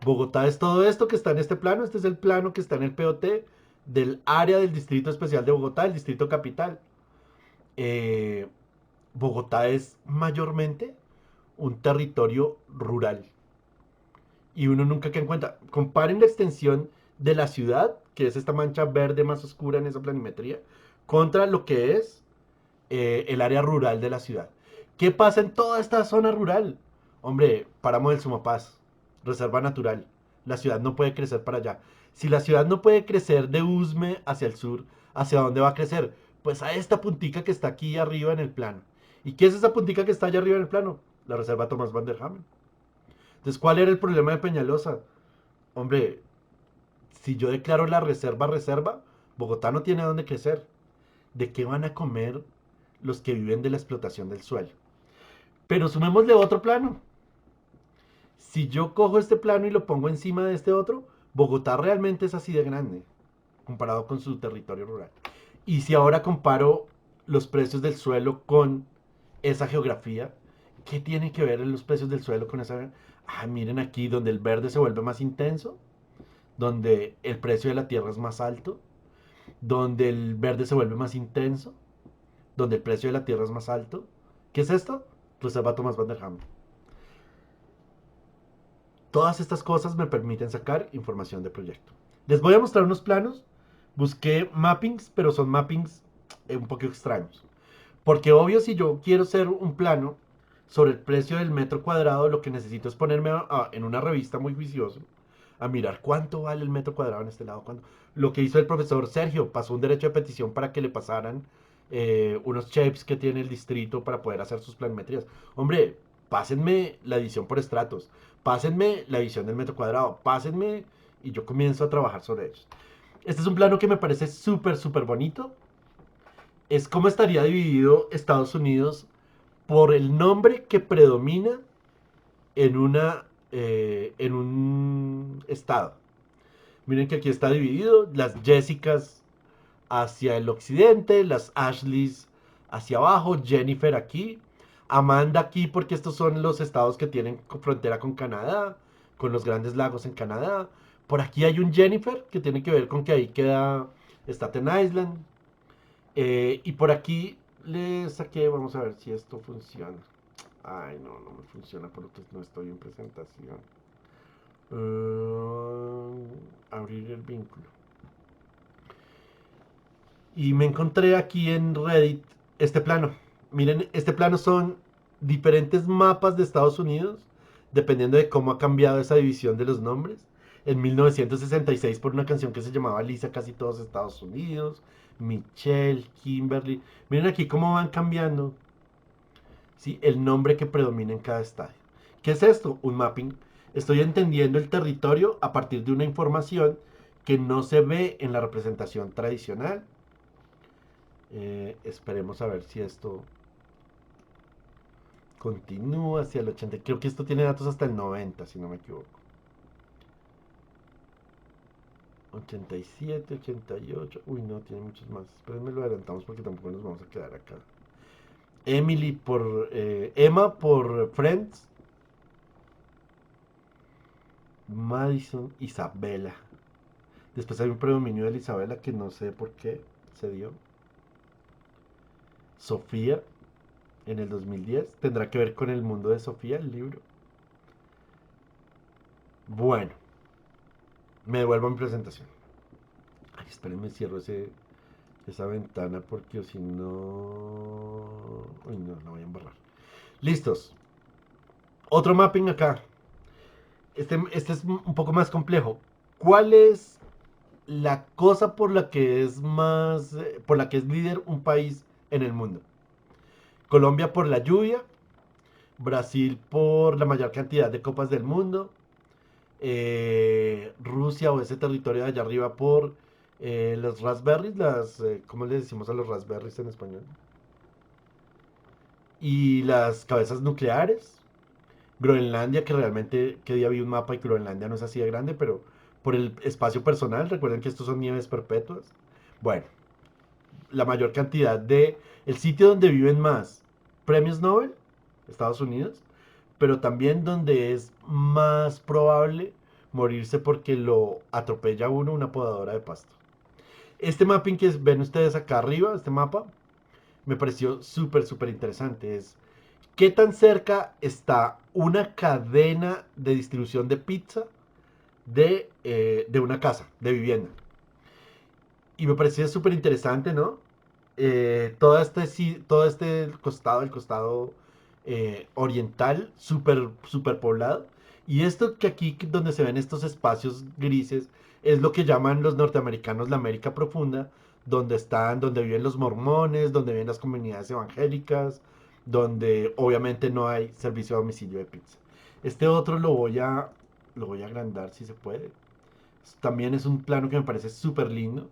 Bogotá es todo esto que está en este plano. Este es el plano que está en el POT del área del Distrito Especial de Bogotá, el Distrito Capital. Eh, Bogotá es mayormente un territorio rural. Y uno nunca queda en cuenta. Comparen la extensión de la ciudad, que es esta mancha verde más oscura en esa planimetría, contra lo que es el área rural de la ciudad. ¿Qué pasa en toda esta zona rural? Hombre, Páramo del Sumapaz, reserva natural. La ciudad no puede crecer para allá. Si la ciudad no puede crecer de Usme hacia el sur, ¿hacia dónde va a crecer? Pues a esta puntica que está aquí arriba en el plano. ¿Y qué es esa puntica que está allá arriba en el plano? La reserva Tomás Van der Hamen. Entonces, ¿cuál era el problema de Peñalosa? Hombre, si yo declaro la reserva, Bogotá no tiene dónde crecer. ¿De qué van a comer los que viven de la explotación del suelo? Pero sumémosle otro plano. Si yo cojo este plano y lo pongo encima de este otro, Bogotá realmente es así de grande, comparado con su territorio rural. Y si ahora comparo los precios del suelo con esa geografía, ¿qué tiene que ver los precios del suelo con esa? Ah, miren aquí, donde el verde se vuelve más intenso, donde el precio de la tierra es más alto, donde el verde se vuelve más intenso, donde el precio de la tierra es más alto. ¿Qué es esto? Reserva Thomas Van der Ham. Todas estas cosas me permiten sacar información de proyecto. Les voy a mostrar unos planos. Busqué mappings, pero son mappings un poco extraños. Porque obvio, si yo quiero hacer un plano sobre el precio del metro cuadrado, lo que necesito es ponerme en una revista muy juicioso a mirar cuánto vale el metro cuadrado en este lado. Cuánto. Lo que hizo el profesor Sergio, pasó un derecho de petición para que le pasaran unos shapes que tiene el distrito para poder hacer sus planimetrías. Hombre, pásenme la edición por estratos, pásenme la edición del metro cuadrado, pásenme y yo comienzo a trabajar sobre ellos. Este es un plano que me parece súper, súper bonito. Es cómo estaría dividido Estados Unidos por el nombre que predomina en un estado. Miren que aquí está dividido las Jessicas hacia el occidente, las Ashleys hacia abajo, Jennifer aquí, Amanda aquí porque estos son los estados que tienen frontera con Canadá, con los grandes lagos en Canadá. Por aquí hay un Jennifer que tiene que ver con que ahí queda Staten Island. Y por aquí le saqué, vamos a ver si esto funciona. Ay, no, no me funciona porque no estoy en presentación. Abrir el vínculo. Y me encontré aquí en Reddit este plano. Miren, este plano son diferentes mapas de Estados Unidos, dependiendo de cómo ha cambiado esa división de los nombres. En 1966 por una canción que se llamaba Lisa, casi todos Estados Unidos. Michelle, Kimberly. Miren aquí cómo van cambiando, ¿sí?, el nombre que predomina en cada estadio. ¿Qué es esto? Un mapping. Estoy entendiendo el territorio a partir de una información que no se ve en la representación tradicional. Esperemos a ver si esto continúa hacia el 80. Creo que esto tiene datos hasta el 90, si no me equivoco. 87, 88. Uy, no, tiene muchos más. Espérenme, lo adelantamos porque tampoco nos vamos a quedar acá. Emily por... Emma por Friends. Madison, Isabela. Después hay un predominio de Isabela que no sé por qué se dio. Sofía en el 2010. ¿Tendrá que ver con el mundo de Sofía, el libro? Bueno, me devuelvo a mi presentación. Ay, espérenme, cierro esa ventana porque si no... Uy, no, la voy a embarrar. Listos. Otro mapping acá. Este es un poco más complejo. ¿Cuál es la cosa por la que es más... por la que es líder un país en el mundo? Colombia por la lluvia, Brasil por la mayor cantidad de copas del mundo, Rusia o ese territorio de allá arriba por los raspberries, ¿cómo le decimos a los raspberries en español? Y las cabezas nucleares, Groenlandia, que realmente, que día vi un mapa y Groenlandia no es así de grande, pero por el espacio personal, recuerden que estos son nieves perpetuas. Bueno, la mayor cantidad el sitio donde viven más premios Nobel, Estados Unidos, pero también donde es más probable morirse porque lo atropella uno una podadora de pasto. Este mapping que ven ustedes acá arriba, este mapa, me pareció súper, súper interesante. Es qué tan cerca está una cadena de distribución de pizza de una casa, de vivienda. Y me pareció súper interesante, ¿no? Todo este costado, el costado oriental, súper super poblado. Y esto que aquí, donde se ven estos espacios grises, es lo que llaman los norteamericanos la América Profunda, donde viven los mormones, donde viven las comunidades evangélicas, donde obviamente no hay servicio a domicilio de pizza. Este otro lo voy a agrandar si se puede. También es un plano que me parece súper lindo.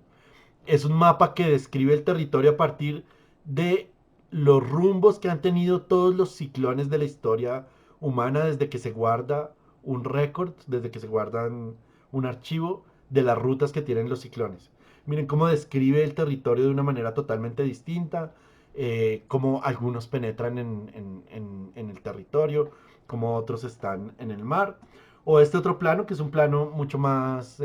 Es un mapa que describe el territorio a partir de los rumbos que han tenido todos los ciclones de la historia humana desde que se guarda un récord, desde que se guardan un archivo de las rutas que tienen los ciclones. Miren cómo describe el territorio de una manera totalmente distinta, cómo algunos penetran en el territorio, cómo otros están en el mar. O este otro plano, que es un plano mucho más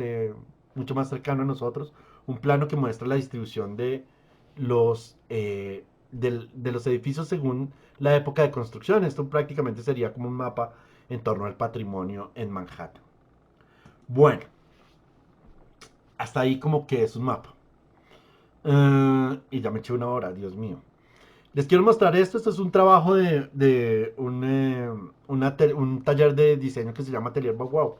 cercano a nosotros, un plano que muestra la distribución de los de los edificios según la época de construcción. Esto prácticamente sería como un mapa en torno al patrimonio en Manhattan. Bueno, hasta ahí como que es un mapa. Y ya me eché una hora, Dios mío. Les quiero mostrar esto. Esto es un trabajo de un taller de diseño que se llama Atelier Wow.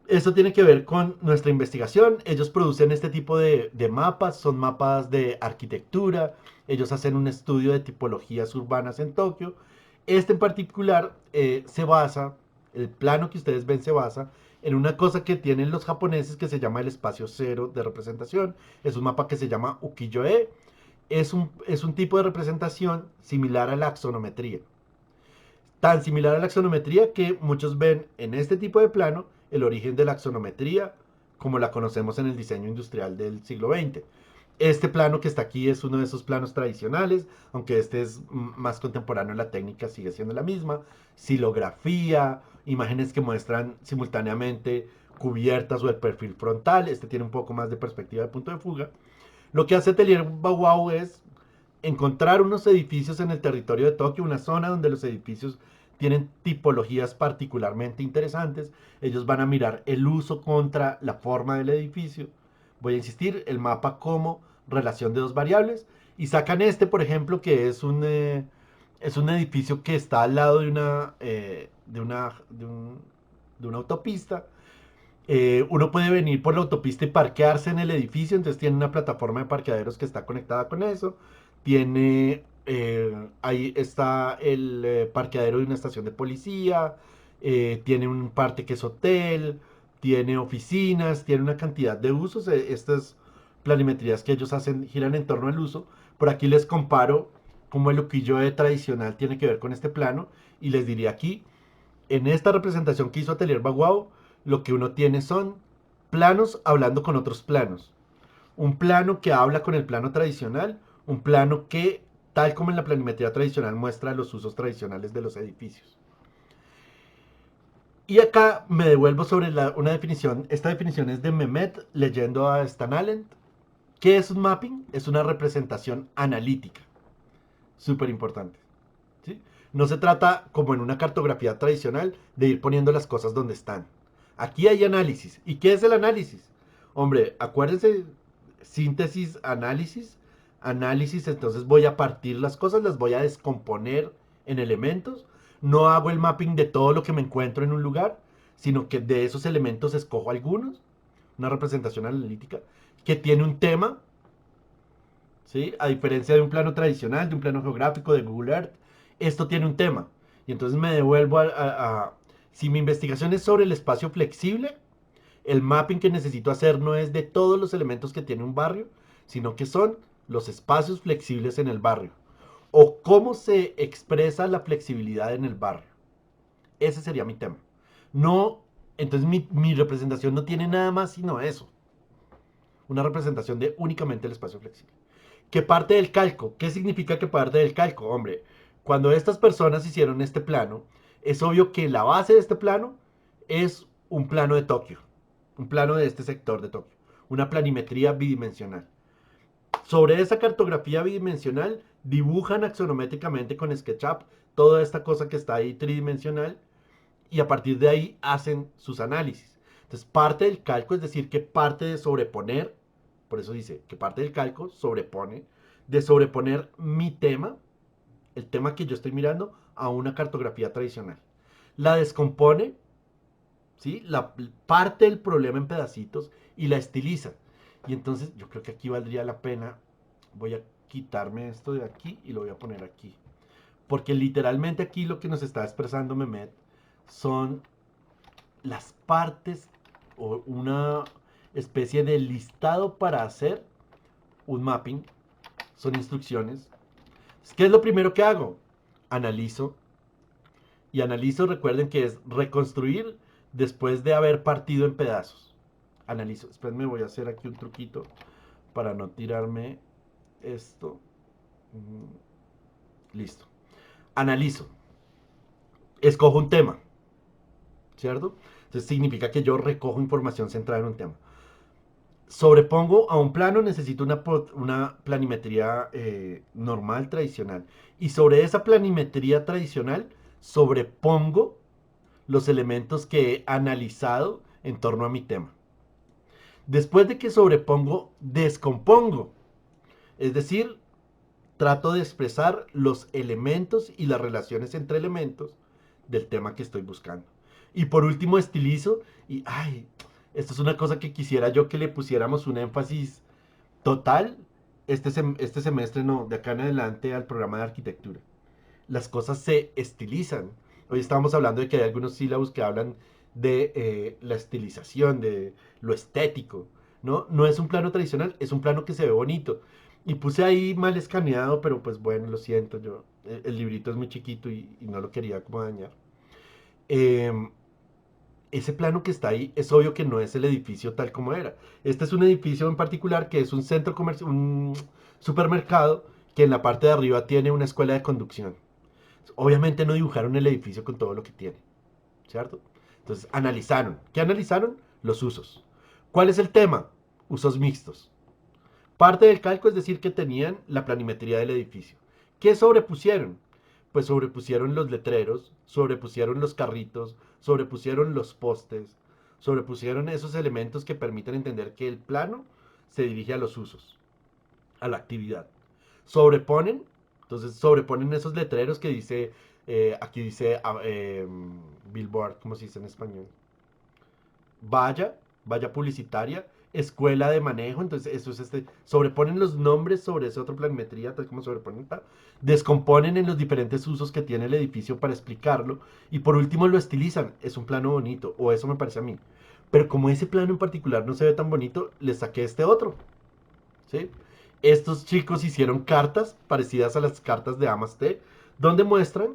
Esto tiene que ver con nuestra investigación. Ellos producen este tipo de mapas, son mapas de arquitectura. Ellos hacen un estudio de tipologías urbanas en Tokio. Este en particular se basa, el plano que ustedes ven se basa en una cosa que tienen los japoneses que se llama el espacio cero de representación. Es un mapa que se llama ukiyo-e. Es un tipo de representación similar a la axonometría. Tan similar a la axonometría que muchos ven en este tipo de plano el origen de la axonometría como la conocemos en el diseño industrial del siglo XX. Este plano que está aquí es uno de esos planos tradicionales, aunque este es más contemporáneo, la técnica sigue siendo la misma. Silografía, imágenes que muestran simultáneamente cubiertas o el perfil frontal. Este tiene un poco más de perspectiva de punto de fuga. Lo que hace Atelier Bauau es encontrar unos edificios en el territorio de Tokio, una zona donde los edificios tienen tipologías particularmente interesantes. Ellos van a mirar el uso contra la forma del edificio. Voy a insistir, el mapa como relación de dos variables. Y sacan este, por ejemplo, que es un edificio que está al lado de una autopista. Uno puede venir por la autopista y parquearse en el edificio, entonces tiene una plataforma de parqueaderos que está conectada con eso. Ahí está el parqueadero de una estación de policía, tiene un parte que es hotel, tiene oficinas, tiene una cantidad de usos. Estas planimetrías que ellos hacen giran en torno al uso. Por aquí les comparo cómo el ukiyo-e tradicional tiene que ver con este plano y les diría aquí, en esta representación que hizo Atelier Baguao, lo que uno tiene son planos hablando con otros planos. Un plano que habla con el plano tradicional, un plano que, tal como en la planimetría tradicional, muestra los usos tradicionales de los edificios. Y acá me devuelvo sobre una definición. Esta definición es de Mehmet leyendo a Stan Allen. ¿Qué es un mapping? Es una representación analítica. Súper importante. ¿Sí? No se trata, como en una cartografía tradicional, de ir poniendo las cosas donde están. Aquí hay análisis. ¿Y qué es el análisis? Hombre, acuérdense, síntesis, análisis. Análisis, entonces voy a partir las cosas, las voy a descomponer en elementos. No hago el mapping de todo lo que me encuentro en un lugar, sino que de esos elementos escojo algunos. Una representación analítica que tiene un tema, ¿sí? A diferencia de un plano tradicional, de un plano geográfico, de Google Earth, esto tiene un tema. Y entonces me devuelvo si mi investigación es sobre el espacio flexible, el mapping que necesito hacer no es de todos los elementos que tiene un barrio, sino que son los espacios flexibles en el barrio. O cómo se expresa la flexibilidad en el barrio. Ese sería mi tema. No, entonces mi representación no tiene nada más sino eso. Una representación de únicamente el espacio flexible. Que parte del calco. ¿Qué significa que parte del calco? Hombre, cuando estas personas hicieron este plano, es obvio que la base de este plano es un plano de Tokio, un plano de este sector de Tokio, una planimetría bidimensional. Sobre esa cartografía bidimensional dibujan axonométricamente con SketchUp toda esta cosa que está ahí tridimensional y a partir de ahí hacen sus análisis. Entonces parte del calco, es decir, que parte de sobreponer, por eso dice que parte del calco sobrepone, de sobreponer mi tema, el tema que yo estoy mirando, a una cartografía tradicional. La descompone, ¿sí? Parte el problema en pedacitos y la estiliza. Y entonces yo creo que aquí valdría la pena, voy a quitarme esto de aquí y lo voy a poner aquí. Porque literalmente aquí lo que nos está expresando Mehmet son las partes o una especie de listado para hacer un mapping. Son instrucciones. ¿Qué es lo primero que hago? Analizo. Y analizo, recuerden que es reconstruir después de haber partido en pedazos. Analizo. Después me voy a hacer aquí un truquito para no tirarme esto. Listo. Analizo. Escojo un tema. ¿Cierto? Entonces significa que yo recojo información centrada en un tema. sobrepongo a un plano, necesito una planimetría normal, tradicional. Y sobre esa planimetría tradicional, sobrepongo los elementos que he analizado en torno a mi tema. Después de que sobrepongo, descompongo. Es decir, trato de expresar los elementos y las relaciones entre elementos del tema que estoy buscando. Y por último, estilizo y, ay, esto es una cosa que quisiera yo que le pusiéramos un énfasis total este semestre, no, de acá en adelante al programa de arquitectura. Las cosas se estilizan. Hoy estábamos hablando de que hay algunos sílabos que hablan de la estilización, de lo estético, ¿no? No es un plano tradicional, es un plano que se ve bonito. Y puse ahí mal escaneado, pero pues bueno, lo siento, yo, el librito es muy chiquito y no lo quería como dañar. Eh, Ese plano que está ahí es obvio que no es el edificio tal como era. Este es un edificio en particular que es un centro comercial, un supermercado que en la parte de arriba tiene una escuela de conducción. Obviamente no dibujaron el edificio con todo lo que tiene, ¿cierto? Entonces analizaron. ¿Qué analizaron? Los usos. ¿Cuál es el tema? Usos mixtos. Parte del cálculo es decir que tenían la planimetría del edificio. ¿Qué sobrepusieron? Pues sobrepusieron los letreros, sobrepusieron los carritos, sobrepusieron los postes, sobrepusieron esos elementos que permiten entender que el plano se dirige a los usos, a la actividad. Sobreponen, entonces sobreponen esos letreros que dice, aquí dice billboard, ¿cómo se dice en español? Valla, valla publicitaria, escuela de manejo, entonces eso es sobreponen los nombres sobre esa otra planimetría, tal como sobreponen, descomponen en los diferentes usos que tiene el edificio para explicarlo, y por último lo estilizan, es un plano bonito, o eso me parece a mí. Pero como ese plano en particular no se ve tan bonito, le saqué este otro, ¿sí? Estos chicos hicieron cartas parecidas a las cartas de Amaste, donde muestran,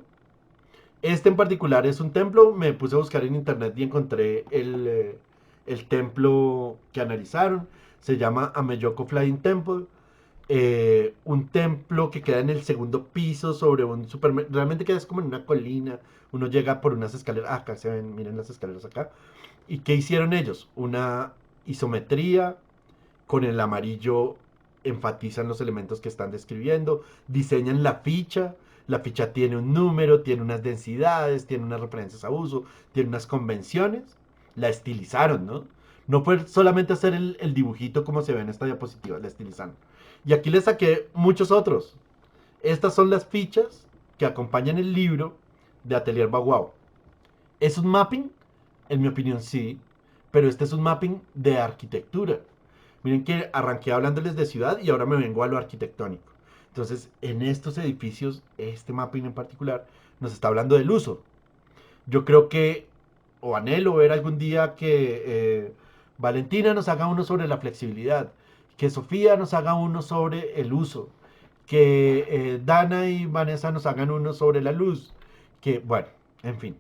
este en particular es un templo, me puse a buscar en internet y encontré el templo que analizaron, se llama Ameyoko Flying Temple, un templo que queda en el segundo piso sobre un supermercado, realmente queda como en una colina, uno llega por unas escaleras, acá se ven, miren las escaleras acá, ¿y qué hicieron ellos? Una isometría, con el amarillo enfatizan los elementos que están describiendo, diseñan la ficha tiene un número, tiene unas densidades, tiene unas referencias a uso, tiene unas convenciones, la estilizaron, ¿no? No fue solamente hacer el dibujito como se ve en esta diapositiva, la estilizaron. Y aquí les saqué muchos otros. Estas son las fichas que acompañan el libro de Atelier Baguao. ¿Es un mapping? En mi opinión sí, pero este es un mapping de arquitectura. Miren que arranqué hablándoles de ciudad y ahora me vengo a lo arquitectónico. Entonces, en estos edificios, este mapping en particular, nos está hablando del uso. Yo creo que, o anhelo ver algún día que Valentina nos haga uno sobre la flexibilidad, que Sofía nos haga uno sobre el uso, que Dana y Vanessa nos hagan uno sobre la luz, que, bueno, en fin.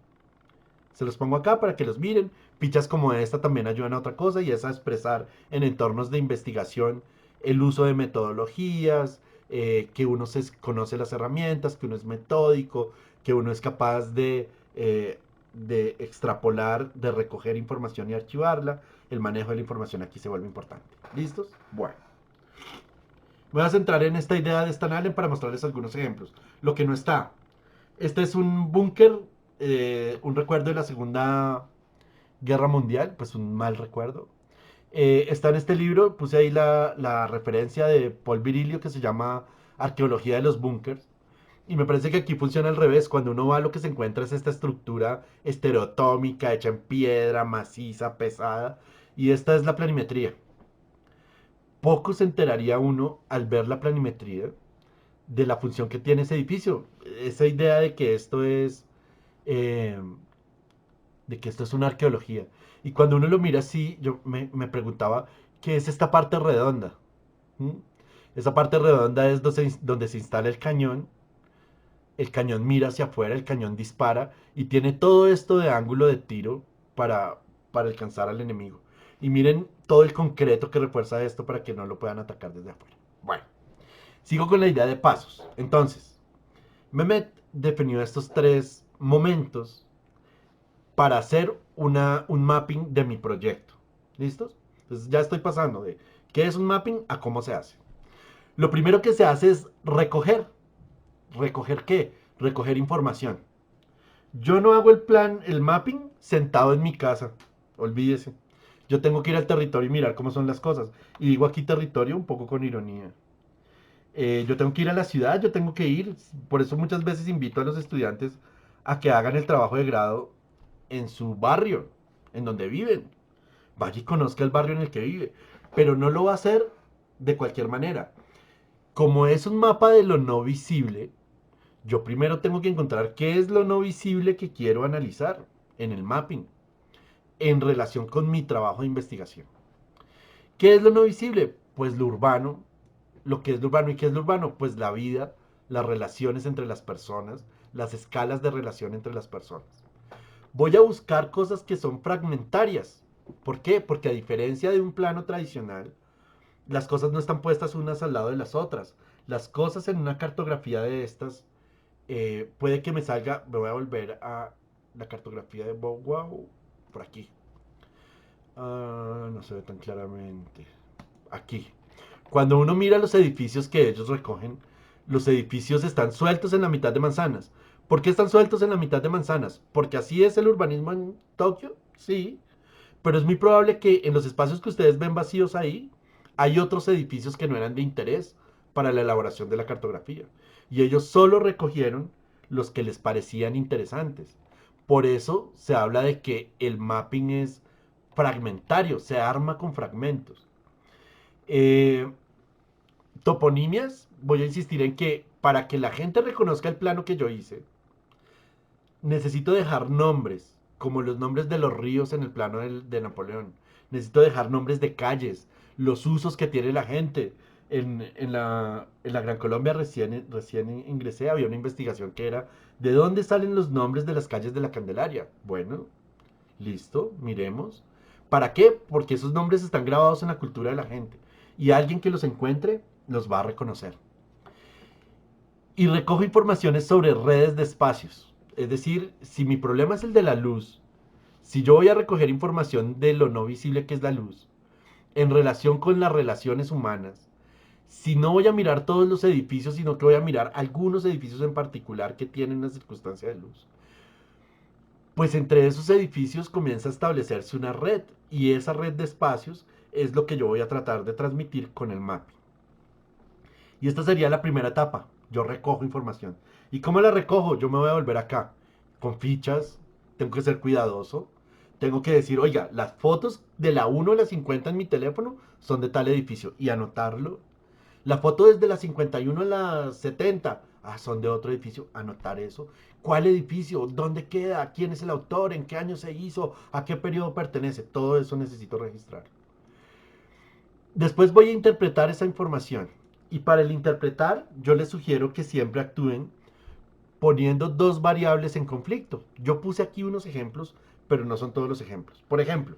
Se los pongo acá para que los miren. Fichas como esta también ayudan a otra cosa y es a expresar en entornos de investigación el uso de metodologías, que uno se conoce las herramientas, que uno es metódico, que uno es capaz de extrapolar, de recoger información y archivarla. El manejo de la información aquí se vuelve importante. ¿Listos? Bueno. Me voy a centrar en esta idea de Stan Allen para mostrarles algunos ejemplos. Lo que no está. Este es un búnker, un recuerdo de la Segunda Guerra Mundial, pues un mal recuerdo. Está en este libro, puse ahí la referencia de Paul Virilio que se llama Arqueología de los Búnkers. Y me parece que aquí funciona al revés. Cuando uno va, lo que se encuentra es esta estructura estereotómica, hecha en piedra, maciza, pesada. Y esta es la planimetría. Poco se enteraría uno al ver la planimetría de la función que tiene ese edificio. Esa idea eh, de que esto es una arqueología. Y cuando uno lo mira así, yo me preguntaba, ¿qué es esta parte redonda? ¿Mm? Esa parte redonda es donde se instala el cañón mira hacia afuera, el cañón dispara y tiene todo esto de ángulo de tiro para alcanzar al enemigo. Y miren todo el concreto que refuerza esto para que no lo puedan atacar desde afuera. Bueno, sigo con la idea de pasos. Entonces, Mehmet definió estos tres momentos para hacer un mapping de mi proyecto. ¿Listos? Entonces ya estoy pasando de qué es un mapping a cómo se hace. Lo primero que se hace es recoger. ¿Recoger qué? Recoger información. Yo no hago el mapping sentado en mi casa. Olvídese. Yo tengo que ir al territorio y mirar cómo son las cosas. Y digo aquí territorio un poco con ironía. Yo tengo que ir a la ciudad, yo tengo que ir. Por eso muchas veces invito a los estudiantes a que hagan el trabajo de grado en su barrio, en donde viven. Vaya y conozca el barrio en el que vive. Pero no lo va a hacer de cualquier manera. Como es un mapa de lo no visible, yo primero tengo que encontrar qué es lo no visible que quiero analizar en el mapping en relación con mi trabajo de investigación. ¿Qué es lo no visible? Pues lo urbano. Lo que es lo urbano. ¿Y qué es lo urbano? Pues la vida, las relaciones entre las personas, las escalas de relación entre las personas. Voy a buscar cosas que son fragmentarias. ¿Por qué? Porque a diferencia de un plano tradicional, las cosas no están puestas unas al lado de las otras. Las cosas en una cartografía de estas, puede que me salga, me voy a volver a la cartografía de Bow Wow, por aquí. No se ve tan claramente. Aquí. Cuando uno mira los edificios que ellos recogen, los edificios están sueltos en la mitad de manzanas. ¿Por qué están sueltos en la mitad de manzanas? Porque así es el urbanismo en Tokio, sí. Pero es muy probable que en los espacios que ustedes ven vacíos ahí, hay otros edificios que no eran de interés para la elaboración de la cartografía. Y ellos solo recogieron los que les parecían interesantes. Por eso se habla de que el mapping es fragmentario, se arma con fragmentos. Eh, Toponimias, voy a insistir en que para que la gente reconozca el plano que yo hice, necesito dejar nombres, como los nombres de los ríos en el plano de Napoleón. Necesito dejar nombres de calles, los usos que tiene la gente. En la Gran Colombia recién ingresé, había una investigación que era ¿de dónde salen los nombres de las calles de la Candelaria? Bueno, listo, miremos. ¿Para qué? Porque esos nombres están grabados en la cultura de la gente. Y alguien que los encuentre los va a reconocer. Y recojo informaciones sobre redes de espacios. Es decir, si mi problema es el de la luz, si yo voy a recoger información de lo no visible que es la luz, en relación con las relaciones humanas, si no voy a mirar todos los edificios, sino que voy a mirar algunos edificios en particular que tienen una circunstancia de luz, pues entre esos edificios comienza a establecerse una red y esa red de espacios es lo que yo voy a tratar de transmitir con el mapping. Y esta sería la primera etapa. Yo recojo información. ¿Y cómo la recojo? Yo me voy a volver acá. Con fichas. Tengo que ser cuidadoso. Tengo que decir, oiga, las fotos de la 1 a la 50 en mi teléfono son de tal edificio. Y anotarlo. La foto desde la 51 a la 70. Son de otro edificio. Anotar eso. ¿Cuál edificio? ¿Dónde queda? ¿Quién es el autor? ¿En qué año se hizo? ¿A qué periodo pertenece? Todo eso necesito registrar. Después voy a interpretar esa información. Y para el interpretar, yo les sugiero que siempre actúen poniendo dos variables en conflicto. Yo puse aquí unos ejemplos, pero no son todos los ejemplos. Por ejemplo,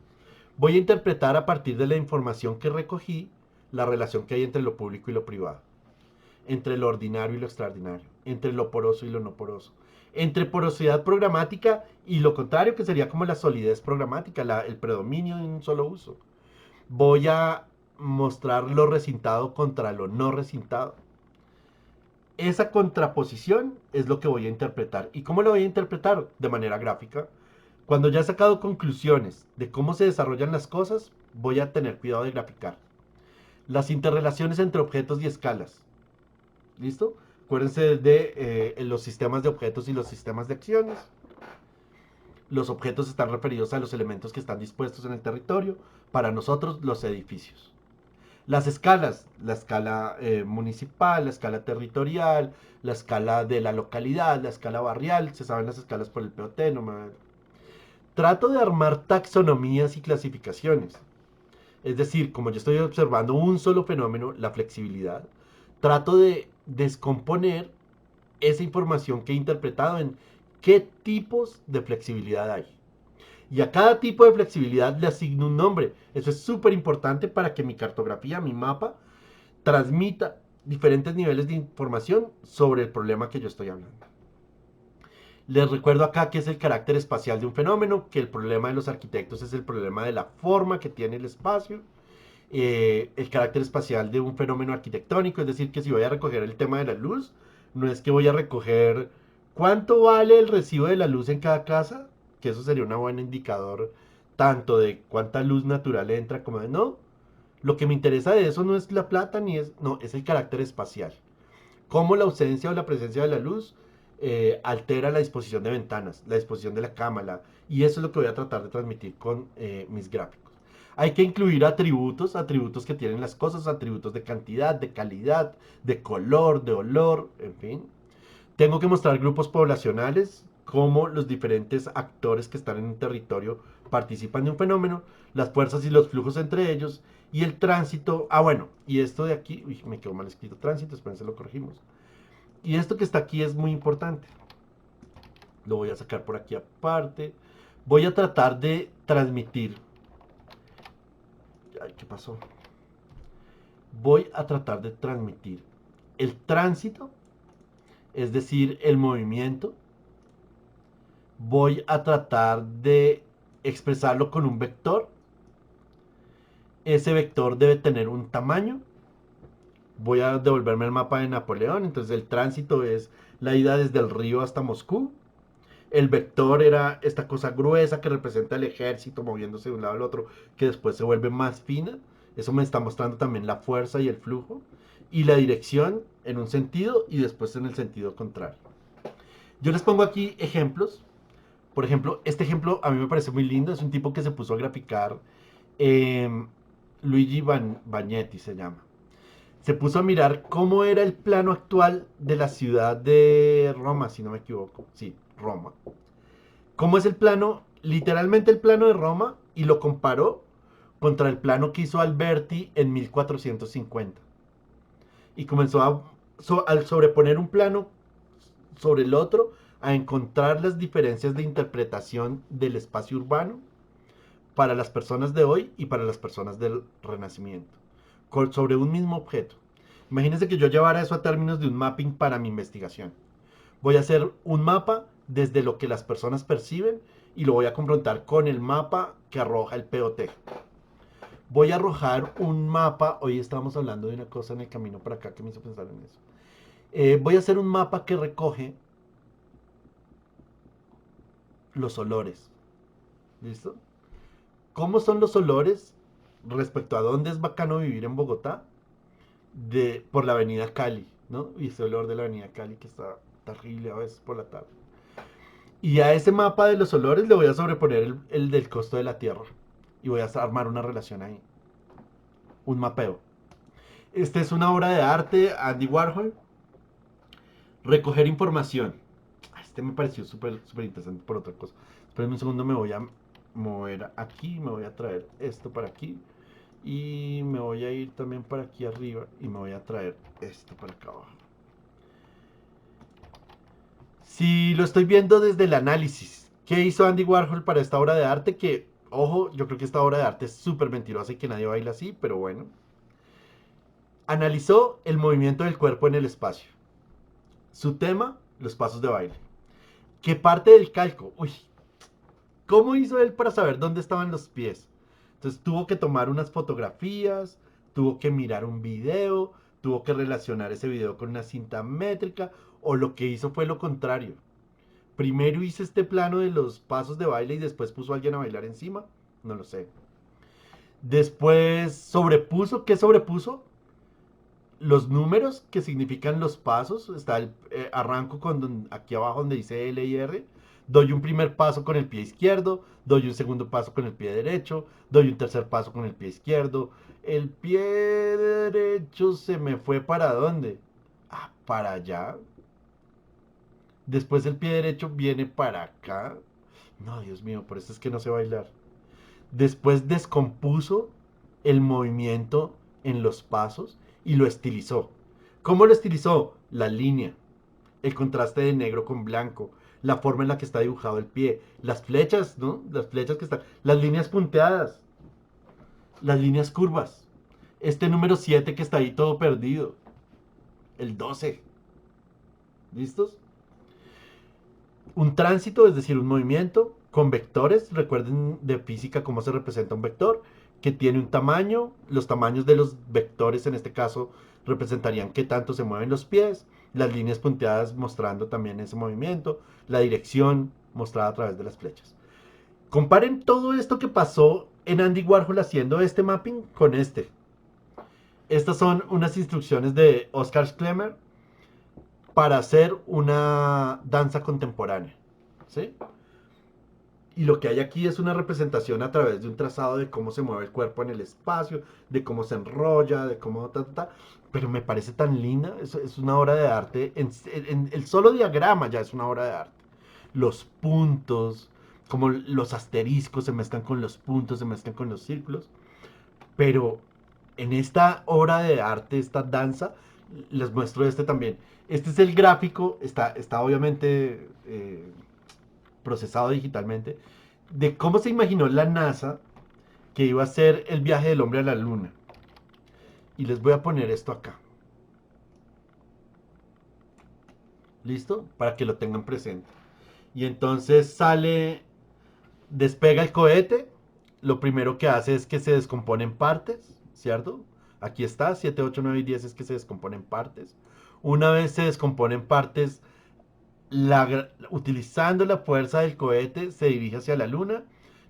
voy a interpretar a partir de la información que recogí la relación que hay entre lo público y lo privado, entre lo ordinario y lo extraordinario, entre lo poroso y lo no poroso, entre porosidad programática y lo contrario, que sería como la solidez programática, el predominio de un solo uso. Voy a mostrar lo recintado contra lo no recintado. Esa contraposición es lo que voy a interpretar. ¿Y cómo lo voy a interpretar? De manera gráfica. Cuando ya he sacado conclusiones de cómo se desarrollan las cosas, voy a tener cuidado de graficar. Las interrelaciones entre objetos y escalas. ¿Listo? Acuérdense de los sistemas de objetos y los sistemas de acciones. Los objetos están referidos a los elementos que están dispuestos en el territorio. Para nosotros, los edificios. Las escalas, la escala municipal, la escala territorial, la escala de la localidad, la escala barrial, se saben las escalas por el POT, no me... Trato de armar taxonomías y clasificaciones. Es decir, como yo estoy observando un solo fenómeno, la flexibilidad, trato de descomponer esa información que he interpretado en qué tipos de flexibilidad hay. Y a cada tipo de flexibilidad le asigno un nombre. Eso es súper importante para que mi cartografía, mi mapa, transmita diferentes niveles de información sobre el problema que yo estoy hablando. Les recuerdo acá que es el carácter espacial de un fenómeno, que el problema de los arquitectos es el problema de la forma que tiene el espacio. el carácter espacial de un fenómeno arquitectónico, es decir, que si voy a recoger el tema de la luz, no es que voy a recoger cuánto vale el recibo de la luz en cada casa, que eso sería un buen indicador tanto de cuánta luz natural entra como de no. Lo que me interesa de eso no es la plata ni es, no, es el carácter espacial. Cómo la ausencia o la presencia de la luz altera la disposición de ventanas, la disposición de la cámara, y eso es lo que voy a tratar de transmitir con mis gráficos. Hay que incluir atributos, atributos que tienen las cosas, atributos de cantidad, de calidad, de color, de olor, en fin. Tengo que mostrar grupos poblacionales, cómo los diferentes actores que están en un territorio participan de un fenómeno, las fuerzas y los flujos entre ellos, y el tránsito. Ah, bueno, y esto de aquí, uy, me quedó mal escrito tránsito, espérense, lo corregimos. Y esto que está aquí es muy importante. Lo voy a sacar por aquí aparte. Voy a tratar de transmitir. Ay, ¿qué pasó? Voy a tratar de transmitir el tránsito, es decir, el movimiento. Voy a tratar de expresarlo con un vector. Ese vector debe tener un tamaño. Voy a devolverme el mapa de Napoleón. Entonces el tránsito es la ida desde el río hasta Moscú. El vector era esta cosa gruesa que representa el ejército moviéndose de un lado al otro, que después se vuelve más fina. Eso me está mostrando también la fuerza y el flujo. Y la dirección en un sentido y después en el sentido contrario. Yo les pongo aquí ejemplos. Por ejemplo, este ejemplo a mí me parece muy lindo. Es un tipo que se puso a graficar. eh, Luigi Bagnetti se llama. Se puso a mirar cómo era el plano actual de la ciudad de Roma, si no me equivoco. Sí, Roma. ¿Cómo es el plano? Literalmente el plano de Roma, y lo comparó contra el plano que hizo Alberti en 1450. Y comenzó al sobreponer un plano sobre el otro, a encontrar las diferencias de interpretación del espacio urbano para las personas de hoy y para las personas del Renacimiento, sobre un mismo objeto. Imagínense que yo llevara eso a términos de un mapping para mi investigación. Voy a hacer un mapa desde lo que las personas perciben y lo voy a confrontar con el mapa que arroja el POT. Voy a arrojar un mapa, hoy estábamos hablando de una cosa en el camino para acá que me hizo pensar en eso. Voy a hacer un mapa que recoge los olores. ¿Listo? ¿Cómo son los olores respecto a dónde es bacano vivir en Bogotá? Por la avenida Cali, ¿no? Y ese olor de la avenida Cali que está terrible a veces por la tarde. Y a ese mapa de los olores le voy a sobreponer el del costo de la tierra. Y voy a armar una relación ahí. Un mapeo. Esta es una obra de arte, Andy Warhol. Recoger información. Este me pareció súper súper interesante por otra cosa. Esperen un segundo, me voy a mover aquí, me voy a traer esto para aquí. Y me voy a ir también para aquí arriba y me voy a traer esto para acá abajo. Si lo estoy viendo desde el análisis, ¿qué hizo Andy Warhol para esta obra de arte? Que, ojo, yo creo que esta obra de arte es súper mentirosa y que nadie baila así, pero bueno. Analizó el movimiento del cuerpo en el espacio. Su tema, los pasos de baile. ¿Qué parte del calco? Uy, ¿cómo hizo él para saber dónde estaban los pies? Entonces tuvo que tomar unas fotografías, tuvo que mirar un video, tuvo que relacionar ese video con una cinta métrica, o lo que hizo fue lo contrario. Primero hice este plano de los pasos de baile y después puso a alguien a bailar encima. No lo sé. Después sobrepuso. ¿Qué sobrepuso? Los números que significan los pasos. Está el arranco con aquí abajo donde dice L y R. Doy un primer paso con el pie izquierdo. Doy un segundo paso con el pie derecho. Doy un tercer paso con el pie izquierdo. El pie derecho se me fue para dónde? Ah, para allá. Después el pie derecho viene para acá. No, Dios mío, por eso es que no sé bailar. Después descompuso el movimiento en los pasos y lo estilizó. ¿Cómo lo estilizó? La línea, el contraste de negro con blanco, la forma en la que está dibujado el pie, las flechas, ¿no? Las flechas que están, las líneas punteadas, las líneas curvas. Este número 7 que está ahí todo perdido, el 12. ¿Listos? Un tránsito, es decir, un movimiento con vectores. Recuerden de física cómo se representa un vector, que tiene un tamaño, los tamaños de los vectores en este caso representarían qué tanto se mueven los pies, las líneas punteadas mostrando también ese movimiento, la dirección mostrada a través de las flechas. Comparen todo esto que pasó en Andy Warhol haciendo este mapping con este. Estas son unas instrucciones de Oscar Schlemmer para hacer una danza contemporánea. ¿Sí? Y lo que hay aquí es una representación a través de un trazado de cómo se mueve el cuerpo en el espacio, de cómo se enrolla, de cómo pero me parece tan linda, es una obra de arte, el solo diagrama ya es una obra de arte. Los puntos, como los asteriscos se mezclan con los puntos, se mezclan con los círculos, pero en esta obra de arte, esta danza, les muestro este también. Este es el gráfico, está obviamente procesado digitalmente, de cómo se imaginó la NASA que iba a ser el viaje del hombre a la luna. Y les voy a poner esto acá. ¿Listo? Para que lo tengan presente. Y entonces despega el cohete. Lo primero que hace es que se descompone en partes, ¿cierto? Aquí está, 7, 8, 9 y 10 es que se descompone en partes. Una vez se descompone en partes, utilizando la fuerza del cohete, se dirige hacia la luna.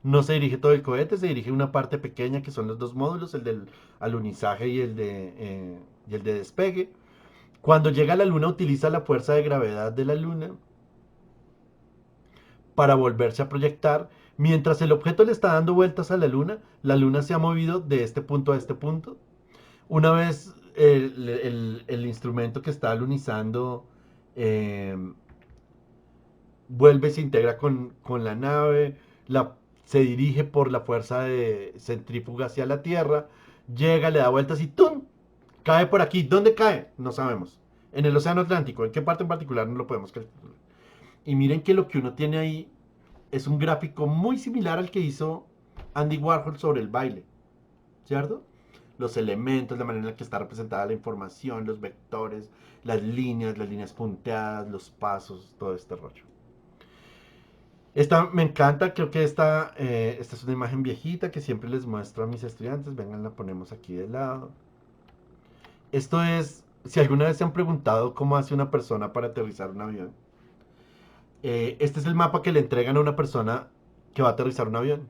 No se dirige todo el cohete, se dirige una parte pequeña que son los dos módulos, el del alunizaje y el de despegue. Cuando llega a la luna utiliza la fuerza de gravedad de la luna para volverse a proyectar. Mientras el objeto le está dando vueltas a la luna se ha movido de este punto a este punto. Una vez el instrumento que está alunizando eh, vuelve y se integra con la nave, se dirige por la fuerza de centrífuga hacia la Tierra, llega, le da vueltas y ¡tum! Cae por aquí. ¿Dónde cae? No sabemos. En el Océano Atlántico. ¿En qué parte en particular? No lo podemos calcular. Y miren que lo que uno tiene ahí es un gráfico muy similar al que hizo Andy Warhol sobre el baile. ¿Cierto? Los elementos, la manera en la que está representada la información, los vectores, las líneas punteadas, los pasos, todo este rollo. Esta me encanta, creo que esta es una imagen viejita que siempre les muestro a mis estudiantes. Vengan, la ponemos aquí de lado. Esto es, si alguna vez se han preguntado cómo hace una persona para aterrizar un avión, este es el mapa que le entregan a una persona que va a aterrizar un avión.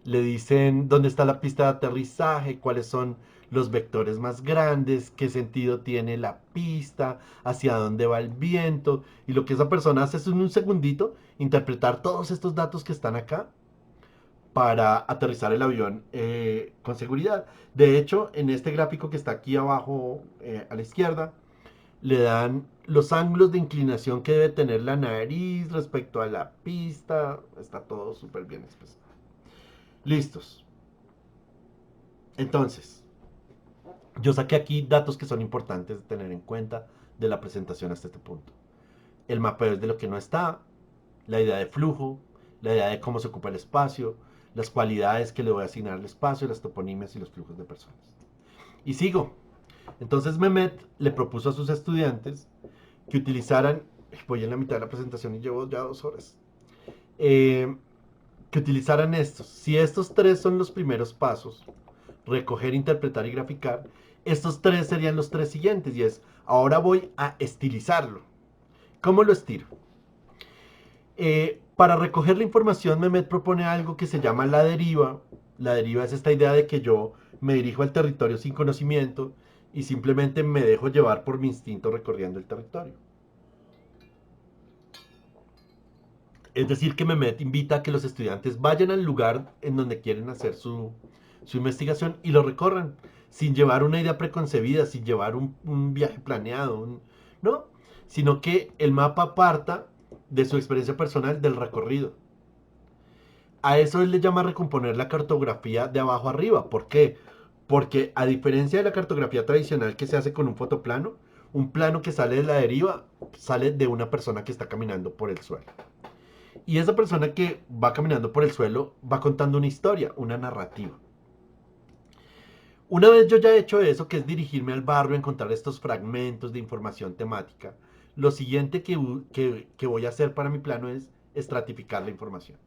Le dicen dónde está la pista de aterrizaje, cuáles son los vectores más grandes, qué sentido tiene la pista, hacia dónde va el viento. Y lo que esa persona hace es en un segundito interpretar todos estos datos que están acá para aterrizar el avión con seguridad. De hecho, en este gráfico que está aquí abajo a la izquierda, le dan los ángulos de inclinación que debe tener la nariz respecto a la pista. Está todo súper bien expresado. Listos. Entonces, yo saqué aquí datos que son importantes de tener en cuenta de la presentación hasta este punto. El mapeo es de lo que no está, la idea de flujo, la idea de cómo se ocupa el espacio, las cualidades que le voy a asignar al espacio, las toponimias y los flujos de personas. Y sigo. Entonces Mehmet le propuso a sus estudiantes que utilizaran, voy en la mitad de la presentación y llevo ya 2 horas, que utilizaran estos. Si estos tres son los primeros pasos, recoger, interpretar y graficar, estos tres serían los tres siguientes y es, ahora voy a estilizarlo. ¿Cómo lo estilo? Para recoger la información, Mehmet propone algo que se llama la deriva. La deriva es esta idea de que yo me dirijo al territorio sin conocimiento y simplemente me dejo llevar por mi instinto recorriendo el territorio. Es decir, que Mehmet invita a que los estudiantes vayan al lugar en donde quieren hacer su investigación y lo recorran, sin llevar una idea preconcebida, sin llevar un viaje planeado, no, sino que el mapa parta de su experiencia personal del recorrido. A eso él le llama recomponer la cartografía de abajo arriba. ¿Por qué? Porque a diferencia de la cartografía tradicional que se hace con un fotoplano, un plano que sale de la deriva sale de una persona que está caminando por el suelo. Y esa persona que va caminando por el suelo va contando una historia, una narrativa. Una vez yo ya he hecho eso, que es dirigirme al barrio, encontrar estos fragmentos de información temática, lo siguiente que voy a hacer para mi plano es estratificar la información.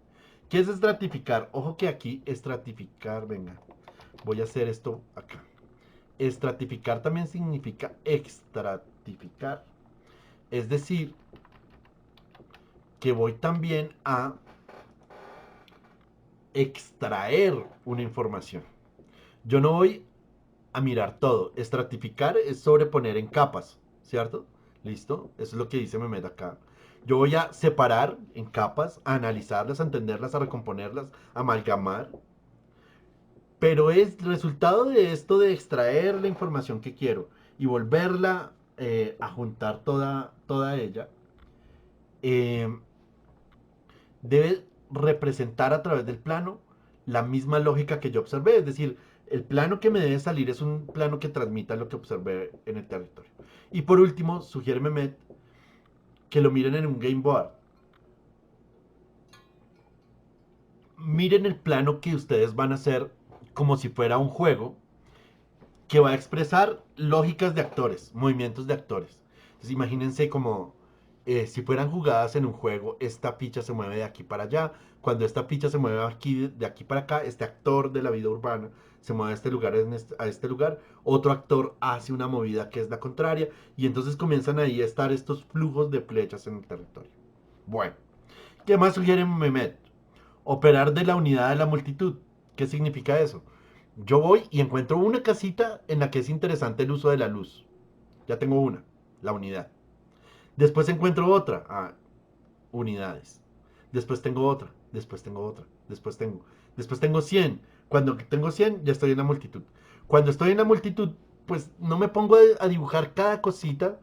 ¿Qué es estratificar? Ojo que aquí estratificar, venga, Voy a hacer esto acá. Estratificar también significa extratificar. Es decir, que voy también a extraer una información. Yo no voy a mirar todo. Estratificar es sobreponer en capas, ¿cierto? ¿Listo? Eso es lo que dice Mehmet acá. Yo voy a separar en capas, a analizarlas, a entenderlas, a recomponerlas, a amalgamar. Pero es resultado de esto de extraer la información que quiero y volverla a juntar toda ella. Eh, Debe representar a través del plano la misma lógica que yo observé. Es decir, el plano que me debe salir es un plano que transmita lo que observé en el territorio. Y por último, sugiere Mehmet que lo miren en un game board. Miren el plano que ustedes van a hacer como si fuera un juego que va a expresar lógicas de actores, movimientos de actores. Entonces imagínense como si fueran jugadas en un juego, esta ficha se mueve de aquí para allá. Cuando esta ficha se mueve aquí, de aquí para acá, este actor de la vida urbana se mueve a este lugar, a este lugar. Otro actor hace una movida que es la contraria. Y entonces comienzan ahí a estar estos flujos de flechas en el territorio. Bueno, ¿qué más sugiere Mehmet? Operar de la unidad de la multitud. ¿Qué significa eso? Yo voy y encuentro una casita en la que es interesante el uso de la luz. Ya tengo una, la unidad. Después encuentro otra, unidades. Después tengo otra, después tengo otra, después tengo 100. Cuando tengo 100 ya estoy en la multitud. Cuando estoy en la multitud, pues no me pongo a dibujar cada cosita,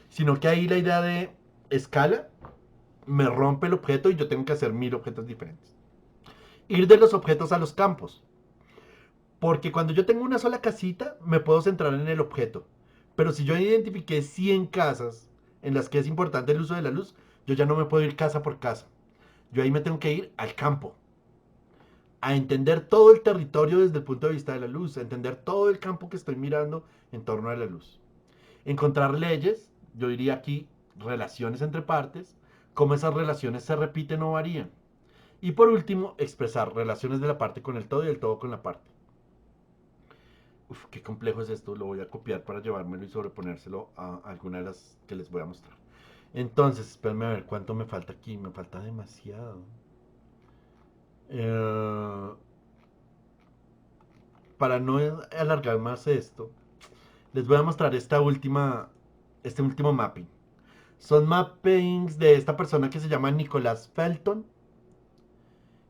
sino que ahí la idea de escala me rompe el objeto y yo tengo que hacer 1000 objetos diferentes. Ir de los objetos a los campos. Porque cuando yo tengo una sola casita, me puedo centrar en el objeto. Pero si yo identifiqué 100 casas en las que es importante el uso de la luz, yo ya no me puedo ir casa por casa. Yo ahí me tengo que ir al campo, a entender todo el territorio desde el punto de vista de la luz, a entender todo el campo que estoy mirando en torno a la luz. Encontrar leyes, yo diría aquí relaciones entre partes, cómo esas relaciones se repiten o varían. Y por último, expresar relaciones de la parte con el todo y el todo con la parte. Uf, qué complejo es esto, lo voy a copiar para llevármelo y sobreponérselo a alguna de las que les voy a mostrar. Entonces, espérame a ver cuánto me falta aquí, me falta demasiado. Eh, para no alargar más esto, les voy a mostrar este último mapping. Son mappings de esta persona que se llama Nicolás Felton.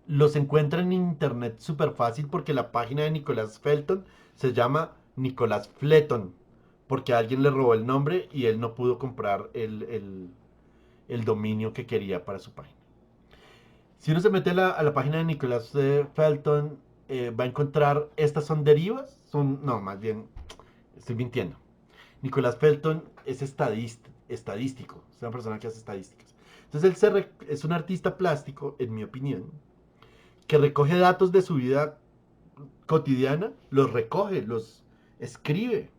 Los encuentra en internet súper fácil porque la página de Nicolás Felton se llama Nicolás Fleton. Porque alguien le robó el nombre y él no pudo comprar el dominio que quería para su página. Si uno se mete a la página de Nicolás Felton, va a encontrar, estas son derivas, no, más bien, estoy mintiendo. Nicolás Felton es estadístico, es una persona que hace estadísticas. Entonces es un artista plástico, en mi opinión, que recoge datos de su vida cotidiana, los recoge, los escribe.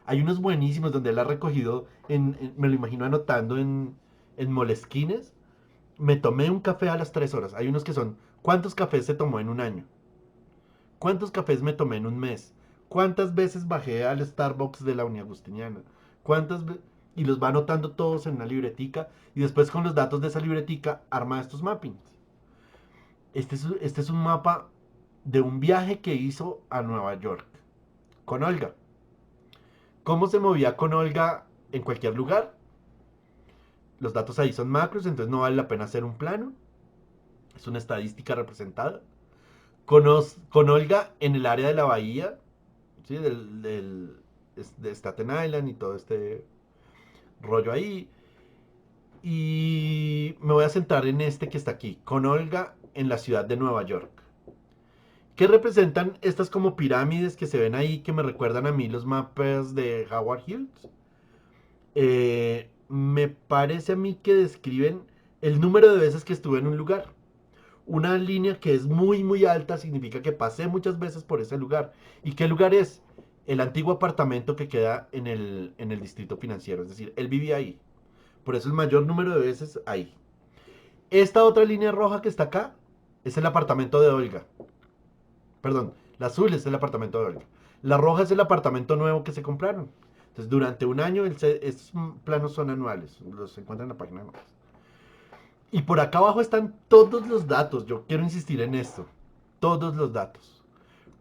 Hay unos buenísimos donde él ha recogido, me lo imagino anotando en molesquines. Me tomé un café a las 3 horas. Hay unos que son, ¿cuántos cafés se tomó en un año? ¿Cuántos cafés me tomé en un mes? ¿Cuántas veces bajé al Starbucks de la Uniagustiniana? ¿Cuántas veces? Y los va anotando todos en una libretica y después con los datos de esa libretica arma estos mappings. Este es un mapa de un viaje que hizo a Nueva York con Olga. ¿Cómo se movía con Olga en cualquier lugar? Los datos ahí son macros, entonces no vale la pena hacer un plano. Es una estadística representada. Con Olga en el área de la bahía, ¿sí? De Staten Island y todo este rollo ahí. Y me voy a centrar en este que está aquí, con Olga en la ciudad de Nueva York. ¿Qué representan estas como pirámides que se ven ahí que me recuerdan a mí los mapas de Howard Hughes? Me parece a mí que describen el número de veces que estuve en un lugar. Una línea que es muy muy alta significa que pasé muchas veces por ese lugar. ¿Y qué lugar es? El antiguo apartamento que queda en el distrito financiero. Es decir, él vivía ahí. Por eso el mayor número de veces ahí. Esta otra línea roja que está acá es el apartamento de Olga. Perdón, La azul es el apartamento de Olga. La roja es el apartamento nuevo que se compraron. Entonces, durante un año, estos planos son anuales. Los encuentran en la página web. Y por acá abajo están todos los datos. Yo quiero insistir en esto. Todos los datos.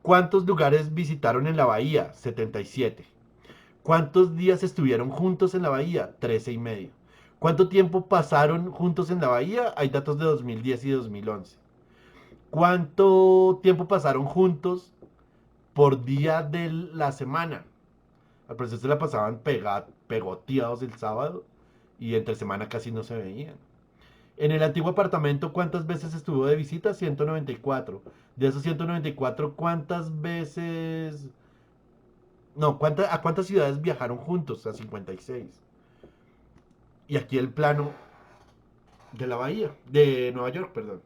¿Cuántos lugares visitaron en la bahía? 77. ¿Cuántos días estuvieron juntos en la bahía? 13 y medio. ¿Cuánto tiempo pasaron juntos en la bahía? Hay datos de 2010 y 2011. ¿Cuánto tiempo pasaron juntos por día de la semana? Al principio se la pasaban pegoteados el sábado y entre semana casi no se veían. En el antiguo apartamento, ¿cuántas veces estuvo de visita? 194. De esos 194, ¿cuántas veces... No, ¿a cuántas ciudades viajaron juntos? A 56. Y aquí el plano de la bahía, de Nueva York, perdón.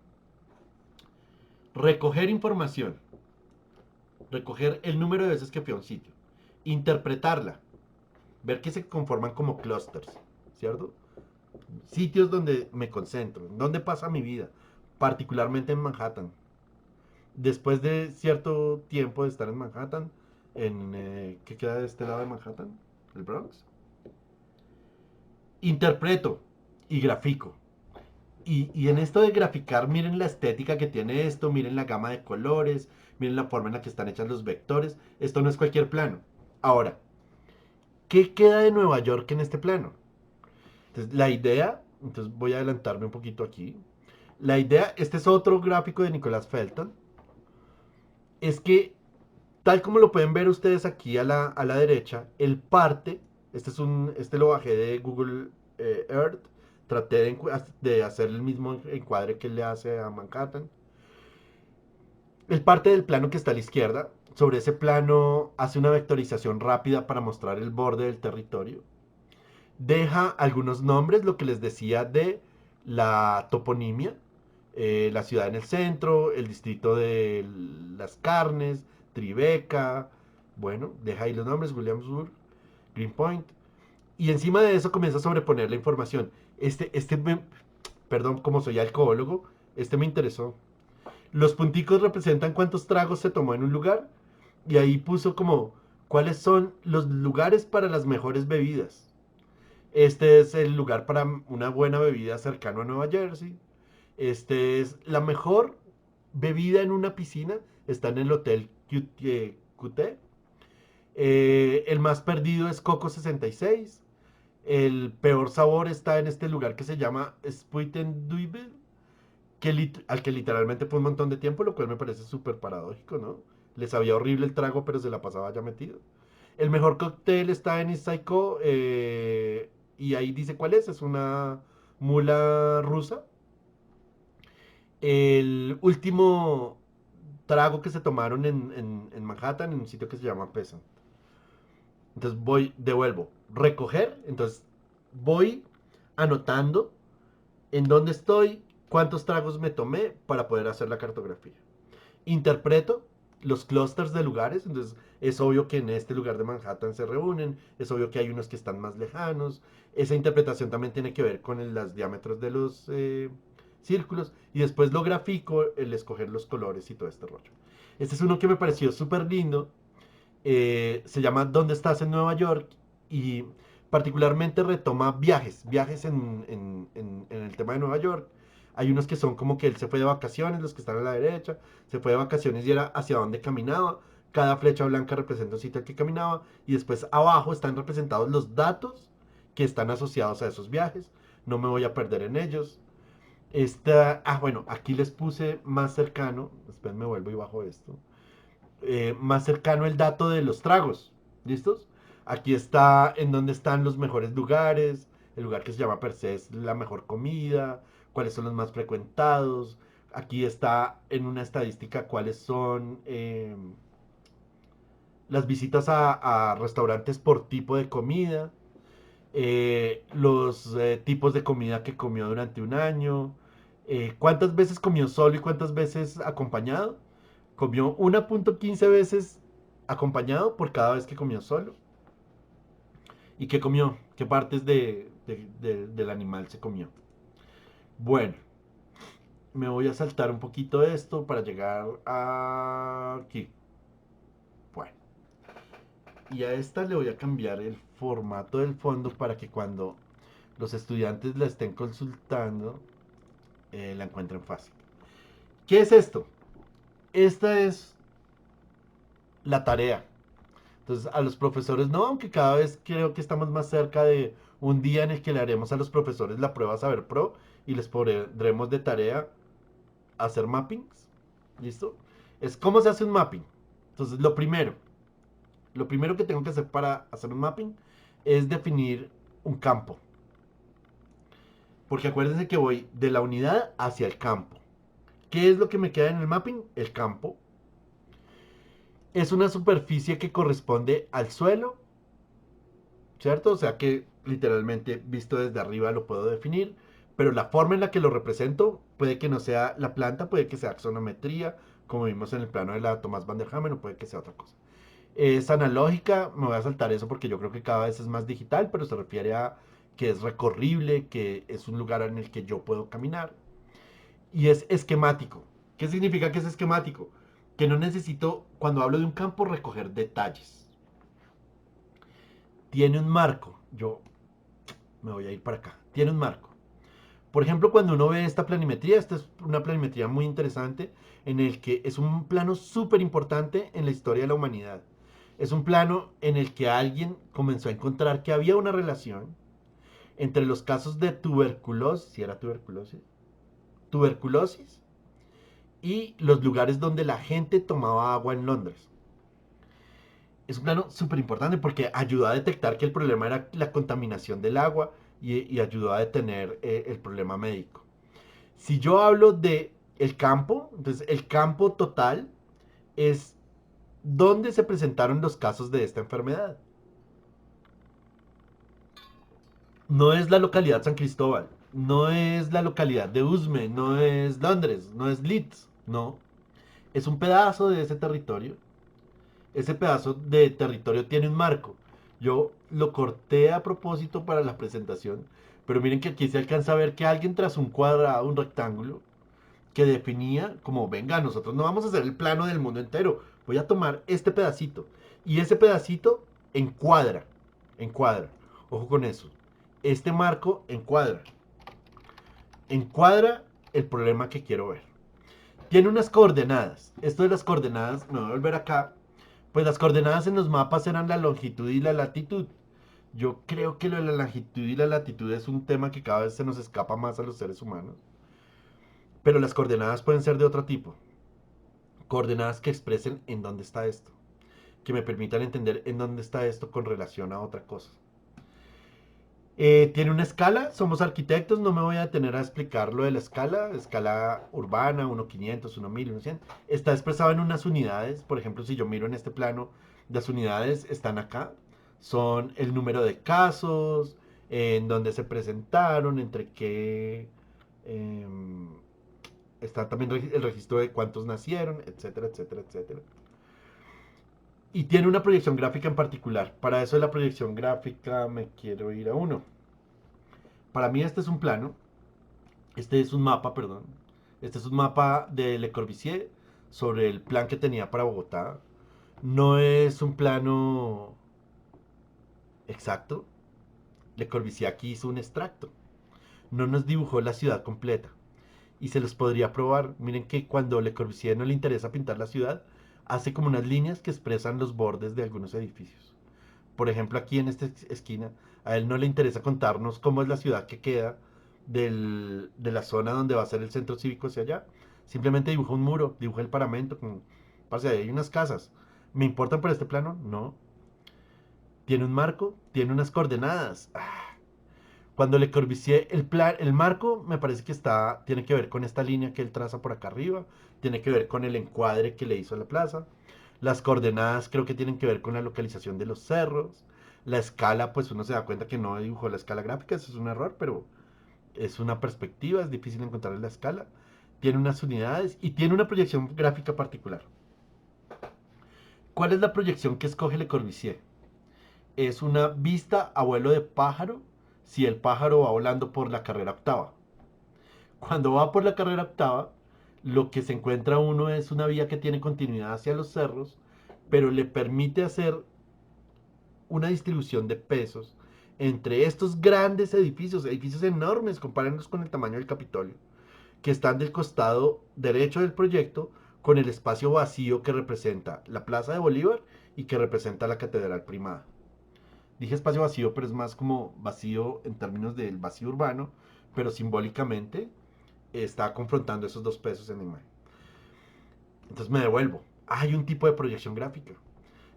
Recoger información. Recoger el número de veces que fui a un sitio. Interpretarla. Ver que se conforman como clusters, ¿cierto? Sitios donde me concentro, donde pasa mi vida, particularmente en Manhattan. Después de cierto tiempo de estar en Manhattan, ¿qué queda de este lado de Manhattan? ¿El Bronx? Interpreto y grafico. Y en esto de graficar, miren la estética que tiene esto, miren la gama de colores, miren la forma en la que están hechas los vectores. Esto no es cualquier plano. Ahora, ¿qué queda de Nueva York en este plano? Entonces, la idea, entonces voy a adelantarme un poquito aquí. La idea, este es otro gráfico de Nicolás Felton, es que tal como lo pueden ver ustedes aquí a la derecha, el parte, este lo bajé de Google Earth, traté de hacer el mismo encuadre que le hace a Manhattan. El parte del plano que está a la izquierda, sobre ese plano hace una vectorización rápida para mostrar el borde del territorio. Deja algunos nombres, lo que les decía de la toponimia, la ciudad en el centro, el distrito de las carnes, Tribeca, bueno, deja ahí los nombres, Williamsburg, Greenpoint, y encima de eso comienza a sobreponer la información. Perdón, como soy alcohólogo, me interesó. Los punticos representan cuántos tragos se tomó en un lugar, y ahí puso como cuáles son los lugares para las mejores bebidas. Este es el lugar para una buena bebida cercano a Nueva Jersey. Este es la mejor bebida en una piscina. Está en el Hotel QT. El más perdido es Coco 66. El peor sabor está en este lugar que se llama Spuitenduivel, al que literalmente fue un montón de tiempo, lo cual me parece súper paradójico, ¿no? Les sabía horrible el trago, pero se la pasaba ya metido. El mejor cóctel está en Isaiko, y ahí dice cuál es una mula rusa. El último trago que se tomaron en Manhattan, en un sitio que se llama Peasant. Entonces devuelvo, recoger, entonces voy anotando en dónde estoy, cuántos tragos me tomé para poder hacer la cartografía. Interpreto los clústeres de lugares, entonces es obvio que en este lugar de Manhattan se reúnen, es obvio que hay unos que están más lejanos, esa interpretación también tiene que ver con los diámetros de los círculos, y después lo grafico, el escoger los colores y todo este rollo. Este es uno que me pareció súper lindo, se llama ¿Dónde estás en Nueva York? Y particularmente retoma viajes en el tema de Nueva York. Hay unos que son como que él se fue de vacaciones, los que están a la derecha, se fue de vacaciones y era hacia dónde caminaba. Cada flecha blanca representa un sitio al que caminaba. Y después abajo están representados los datos que están asociados a esos viajes. No me voy a perder en ellos. Bueno, aquí les puse más cercano. Después me vuelvo y bajo esto. Más cercano el dato de los tragos. ¿Listos? Aquí está en donde están los mejores lugares. El lugar que se llama per se es la mejor comida. Cuáles son los más frecuentados. Aquí está en una estadística cuáles son las visitas a restaurantes por tipo de comida. Los tipos de comida que comió durante un año. ¿Cuántas veces comió solo y cuántas veces acompañado? Comió 1.15 veces acompañado por cada vez que comió solo. ¿Y qué comió? ¿Qué partes del animal se comió? Bueno, me voy a saltar un poquito esto para llegar a aquí. Y a esta le voy a cambiar el formato del fondo para que cuando los estudiantes la estén consultando, la encuentren fácil. ¿Qué es esto? Esta es la tarea. Entonces, a los profesores no, aunque cada vez creo que estamos más cerca de un día en el que le haremos a los profesores la prueba Saber Pro y les pondremos de tarea hacer mappings. ¿Listo? Es cómo se hace un mapping. Entonces, lo primero que tengo que hacer para hacer un mapping es definir un campo. Porque acuérdense que voy de la unidad hacia el campo. ¿Qué es lo que me queda en el mapping? El campo. Es una superficie que corresponde al suelo, ¿cierto? O sea que literalmente visto desde arriba lo puedo definir, pero la forma en la que lo represento puede que no sea la planta, puede que sea axonometría, como vimos en el plano de la Thomas van der Hamen, o puede que sea otra cosa. Es analógica, me voy a saltar eso porque yo creo que cada vez es más digital, pero se refiere a que es recorrible, que es un lugar en el que yo puedo caminar. Y es esquemático. ¿Qué significa que es esquemático? Que no necesito, cuando hablo de un campo, recoger detalles. Tiene un marco. Yo me voy a ir para acá. Tiene un marco. Por ejemplo, cuando uno ve esta planimetría, esta es una planimetría muy interesante en el que es un plano súper importante en la historia de la humanidad. Es un plano en el que alguien comenzó a encontrar que había una relación entre los casos de tuberculosis, si era tuberculosis y los lugares donde la gente tomaba agua en Londres. Es un plano súper importante porque ayudó a detectar que el problema era la contaminación del agua y ayudó a detener el problema médico. Si yo hablo de el campo, entonces el campo total es donde se presentaron los casos de esta enfermedad. No es la localidad San Cristóbal, no es la localidad de Usme, no es Londres, no es Leeds, no. Es un pedazo de ese territorio. Ese pedazo de territorio tiene un marco. Yo lo corté a propósito para la presentación, pero miren que aquí se alcanza a ver que alguien trazó un cuadrado, un rectángulo, que definía como, venga, nosotros no vamos a hacer el plano del mundo entero, voy a tomar este pedacito. Y ese pedacito encuadra, encuadra. Ojo con eso. Este marco encuadra el problema que quiero ver. Tiene unas coordenadas. Esto de las coordenadas, me voy a volver acá. Pues las coordenadas en los mapas eran la longitud y la latitud. Yo creo que lo de la longitud y la latitud es un tema que cada vez se nos escapa más a los seres humanos. Pero las coordenadas pueden ser de otro tipo. Coordenadas que expresen en dónde está esto. Que me permitan entender en dónde está esto con relación a otra cosa. Tiene una escala, somos arquitectos, no me voy a detener a explicar lo de la escala, escala urbana, 1.500, 1.000, 1.100. Está expresado en unas unidades, por ejemplo, si yo miro en este plano, las unidades están acá, son el número de casos, en dónde se presentaron, entre qué, eh, está también el registro de cuántos nacieron, etcétera, etcétera, etcétera. Y tiene una proyección gráfica en particular. Para eso de la proyección gráfica me quiero ir a uno. Para mí este es un plano, este es un mapa, perdón. Este es un mapa de Le Corbusier sobre el plan que tenía para Bogotá. No es un plano exacto. Le Corbusier aquí hizo un extracto. No nos dibujó la ciudad completa. Y se los podría probar. Miren que cuando Le Corbusier no le interesa pintar la ciudad, hace como unas líneas que expresan los bordes de algunos edificios. Por ejemplo, aquí en esta esquina, a él no le interesa contarnos cómo es la ciudad que queda de la zona donde va a ser el centro cívico hacia allá. Simplemente dibuja un muro, dibuja el paramento, parce, ahí hay unas casas. ¿Me importan por este plano? No. Tiene un marco, tiene unas coordenadas. Cuando Le Corbusier, el marco me parece que tiene que ver con esta línea que él traza por acá arriba, tiene que ver con el encuadre que le hizo a la plaza. Las coordenadas creo que tienen que ver con la localización de los cerros. La escala, pues uno se da cuenta que no dibujó la escala gráfica, eso es un error, pero es una perspectiva, es difícil encontrar la escala. Tiene unas unidades y tiene una proyección gráfica particular. ¿Cuál es la proyección que escoge Le Corbusier? Es una vista a vuelo de pájaro si el pájaro va volando por la carrera octava. Cuando va por la carrera octava, lo que se encuentra uno es una vía que tiene continuidad hacia los cerros, pero le permite hacer una distribución de pesos entre estos grandes edificios, edificios enormes, compárenlos con el tamaño del Capitolio, que están del costado derecho del proyecto con el espacio vacío que representa la Plaza de Bolívar y que representa la Catedral Primada. Dije espacio vacío, pero es más como vacío en términos del vacío urbano, pero simbólicamente está confrontando esos dos pesos en la imagen. Entonces me devuelvo. Hay un tipo de proyección gráfica.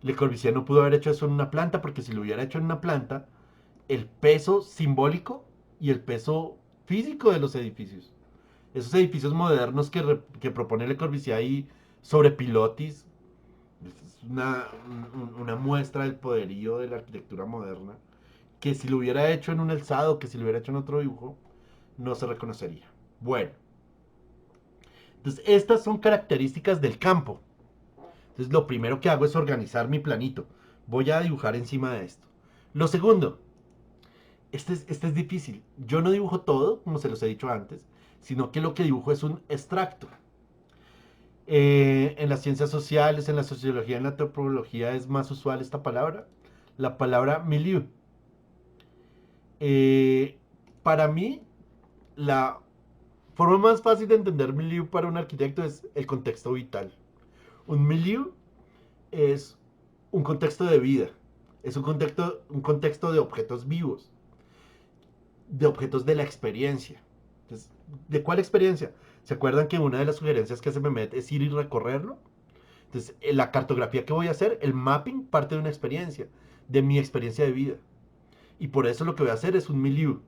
Le Corbusier no pudo haber hecho eso en una planta porque si lo hubiera hecho en una planta, el peso simbólico y el peso físico de los edificios, esos edificios modernos que propone Le Corbusier ahí sobre pilotis, es una muestra del poderío de la arquitectura moderna, que si lo hubiera hecho en un alzado, que si lo hubiera hecho en otro dibujo, no se reconocería. Bueno, entonces estas son características del campo. Entonces lo primero que hago es organizar mi planito. Voy a dibujar encima de esto. Lo segundo, este es difícil. Yo no dibujo todo, como se los he dicho antes, sino que lo que dibujo es un extracto. En las ciencias sociales, en la sociología, en la antropología es más usual esta palabra, la palabra milieu. Eh, para mí, la forma más fácil de entender milieu para un arquitecto es el contexto vital. Un milieu es un contexto de vida, es un contexto de objetos vivos, de objetos de la experiencia. Entonces, ¿de cuál experiencia? ¿Se acuerdan que una de las sugerencias que hace Mehmet es ir y recorrerlo? Entonces, la cartografía que voy a hacer, el mapping, parte de una experiencia, de mi experiencia de vida. Y por eso lo que voy a hacer es un milieu.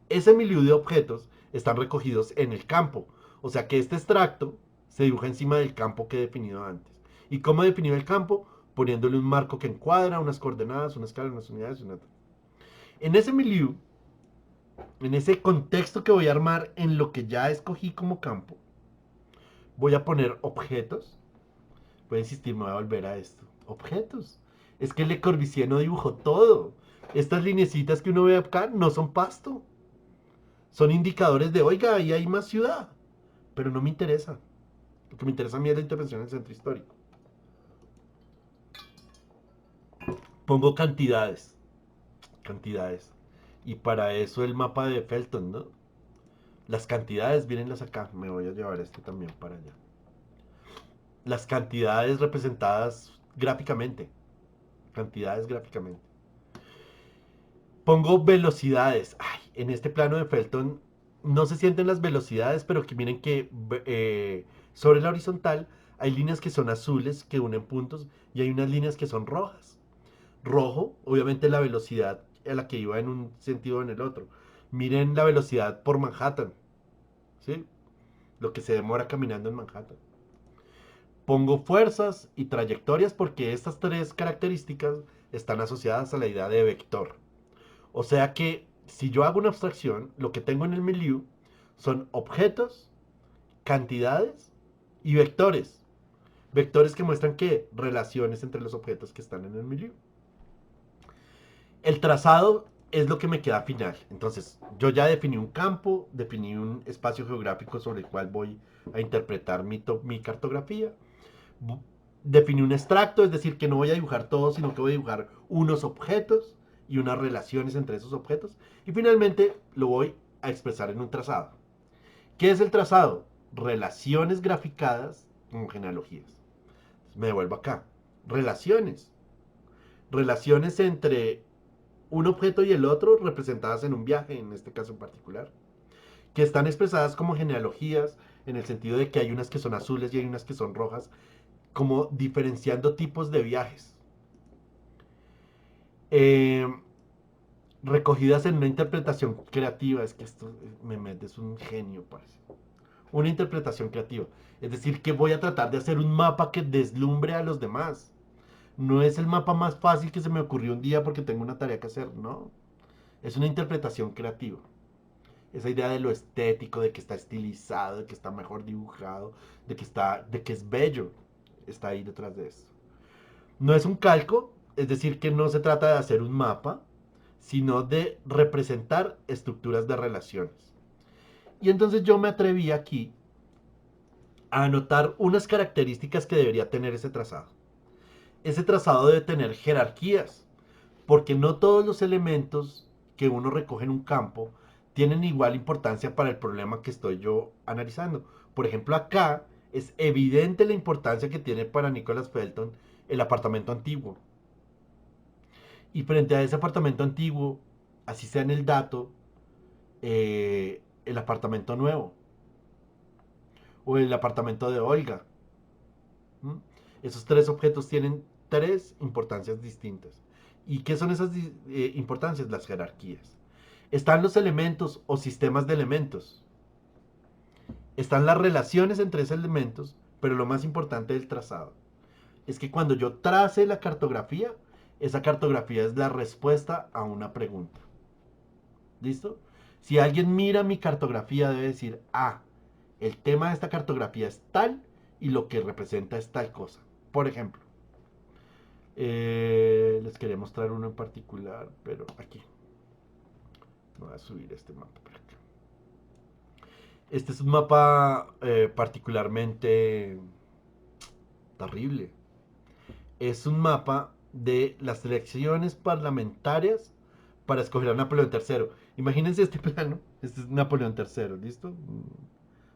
Ese milieu de objetos están recogidos en el campo. O sea que este extracto se dibuja encima del campo que he definido antes. ¿Y cómo he definido el campo? Poniéndole un marco que encuadra, unas coordenadas, una escala, unas unidades, una... En ese milieu, en ese contexto que voy a armar en lo que ya escogí como campo, voy a poner objetos. Voy a insistir, me voy a volver a esto. Objetos. Es que Le Corbusier no dibujó todo. Estas linecitas que uno ve acá no son pasto. Son indicadores de, oiga, ahí hay más ciudad. Pero no me interesa. Lo que me interesa a mí es la intervención en el centro histórico. Pongo cantidades. Cantidades. Y para eso el mapa de Felton, ¿no? Las cantidades, las acá. Me voy a llevar este también para allá. Las cantidades representadas gráficamente. Cantidades gráficamente. Pongo velocidades. Ay, en este plano de Felton no se sienten las velocidades, pero que miren que sobre la horizontal hay líneas que son azules que unen puntos y hay unas líneas que son rojas. Rojo, obviamente la velocidad a la que iba en un sentido o en el otro. Miren la velocidad por Manhattan, ¿sí? Lo que se demora caminando en Manhattan. Pongo fuerzas y trayectorias porque estas tres características están asociadas a la idea de vector. O sea que si yo hago una abstracción, lo que tengo en el milieu son objetos, cantidades y vectores. Vectores que muestran que relaciones entre los objetos que están en el milieu. El trazado es lo que me queda final. Entonces, yo ya definí un campo, definí un espacio geográfico sobre el cual voy a interpretar mi cartografía. Definí un extracto, es decir, que no voy a dibujar todo, sino que voy a dibujar unos objetos y unas relaciones entre esos objetos. Y finalmente lo voy a expresar en un trazado. ¿Qué es el trazado? Relaciones graficadas con genealogías. Me devuelvo acá. Relaciones. Relaciones entre un objeto y el otro representadas en un viaje, en este caso en particular, que están expresadas como genealogías en el sentido de que hay unas que son azules y hay unas que son rojas, como diferenciando tipos de viajes. Eh, recogidas en una interpretación creativa, es que esto es un genio, parece. Una interpretación creativa. Es decir, que voy a tratar de hacer un mapa que deslumbre a los demás. No es el mapa más fácil que se me ocurrió un día porque tengo una tarea que hacer, no. Es una interpretación creativa. Esa idea de lo estético, de que está estilizado, de que está mejor dibujado, de que es bello, está ahí detrás de eso. No es un calco, es decir, que no se trata de hacer un mapa, sino de representar estructuras de relaciones. Y entonces yo me atreví aquí a anotar unas características que debería tener ese trazado. Ese trazado debe tener jerarquías, porque no todos los elementos que uno recoge en un campo tienen igual importancia para el problema que estoy yo analizando. Por ejemplo, acá es evidente la importancia que tiene para Nicholas Felton el apartamento antiguo. Y frente a ese apartamento antiguo, así sea en el dato, el apartamento nuevo o el apartamento de Olga. ¿Mm? Esos tres objetos tienen tres importancias distintas. ¿Y qué son esas importancias? Las jerarquías. Están los elementos o sistemas de elementos. Están las relaciones entre esos elementos, pero lo más importante del trazado es que cuando yo trace la cartografía, esa cartografía es la respuesta a una pregunta. ¿Listo? Si alguien mira mi cartografía debe decir, ah, el tema de esta cartografía es tal y lo que representa es tal cosa. Por ejemplo, les quería mostrar uno en particular, pero aquí. Voy a subir este mapa por acá. Este es un mapa particularmente terrible. Es un mapa de las elecciones parlamentarias para escoger a Napoleón III. Imagínense este plano. Este es Napoleón III, ¿listo?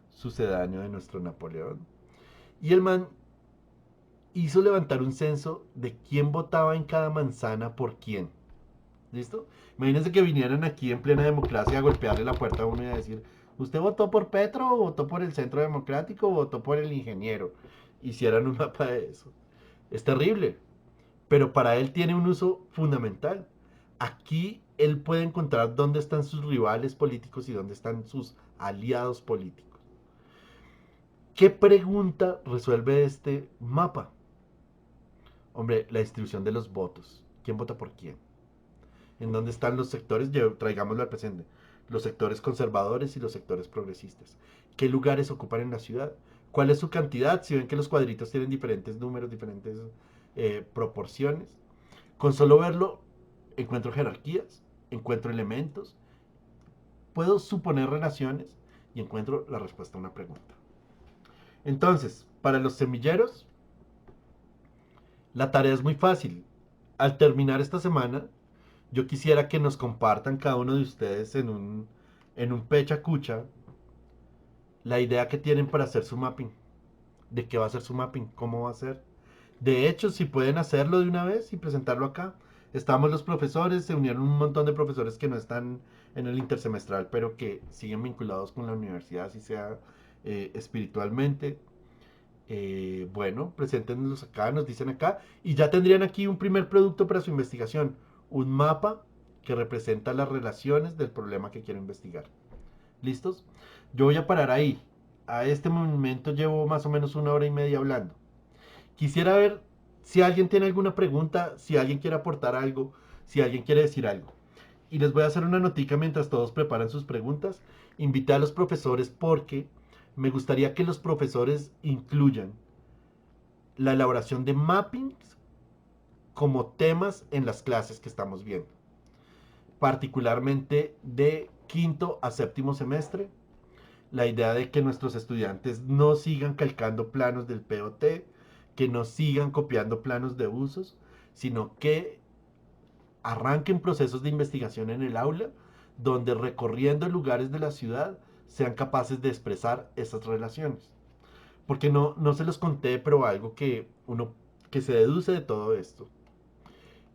Sucedáneo de nuestro Napoleón. Y el man hizo levantar un censo de quién votaba en cada manzana por quién. ¿Listo? Imagínense que vinieran aquí en plena democracia a golpearle la puerta a uno y a decir, ¿usted votó por Petro o votó por el Centro Democrático o votó por el ingeniero? Hicieran un mapa de eso. Es terrible, pero para él tiene un uso fundamental. Aquí él puede encontrar dónde están sus rivales políticos y dónde están sus aliados políticos. ¿Qué pregunta resuelve este mapa? Hombre, la distribución de los votos. ¿Quién vota por quién? ¿En dónde están los sectores? Traigámoslo al presente. Los sectores conservadores y los sectores progresistas. ¿Qué lugares ocupan en la ciudad? ¿Cuál es su cantidad? Si ven que los cuadritos tienen diferentes números, diferentes proporciones. Con solo verlo, encuentro jerarquías, encuentro elementos, puedo suponer relaciones y encuentro la respuesta a una pregunta. Entonces, para los semilleros, la tarea es muy fácil. Al terminar esta semana, yo quisiera que nos compartan cada uno de ustedes en un pecha cucha la idea que tienen para hacer su mapping. ¿De qué va a ser su mapping? ¿Cómo va a ser? De hecho, si pueden hacerlo de una vez y presentarlo acá. Estamos los profesores, se unieron un montón de profesores que no están en el intersemestral, pero que siguen vinculados con la universidad, así sea espiritualmente. Bueno, preséntenlos acá, nos dicen acá, y ya tendrían aquí un primer producto para su investigación, un mapa que representa las relaciones del problema que quiero investigar. ¿Listos? Yo voy a parar ahí. A este momento llevo más o menos una hora y media hablando. Quisiera ver si alguien tiene alguna pregunta, si alguien quiere aportar algo, si alguien quiere decir algo. Y les voy a hacer una notica mientras todos preparan sus preguntas. Invité a los profesores porque me gustaría que los profesores incluyan la elaboración de mappings como temas en las clases que estamos viendo. Particularmente de quinto a séptimo semestre. La idea de que nuestros estudiantes no sigan calcando planos del POT, que no sigan copiando planos de usos, sino que arranquen procesos de investigación en el aula, donde recorriendo lugares de la ciudad sean capaces de expresar esas relaciones. Porque no se los conté, pero algo que se deduce de todo esto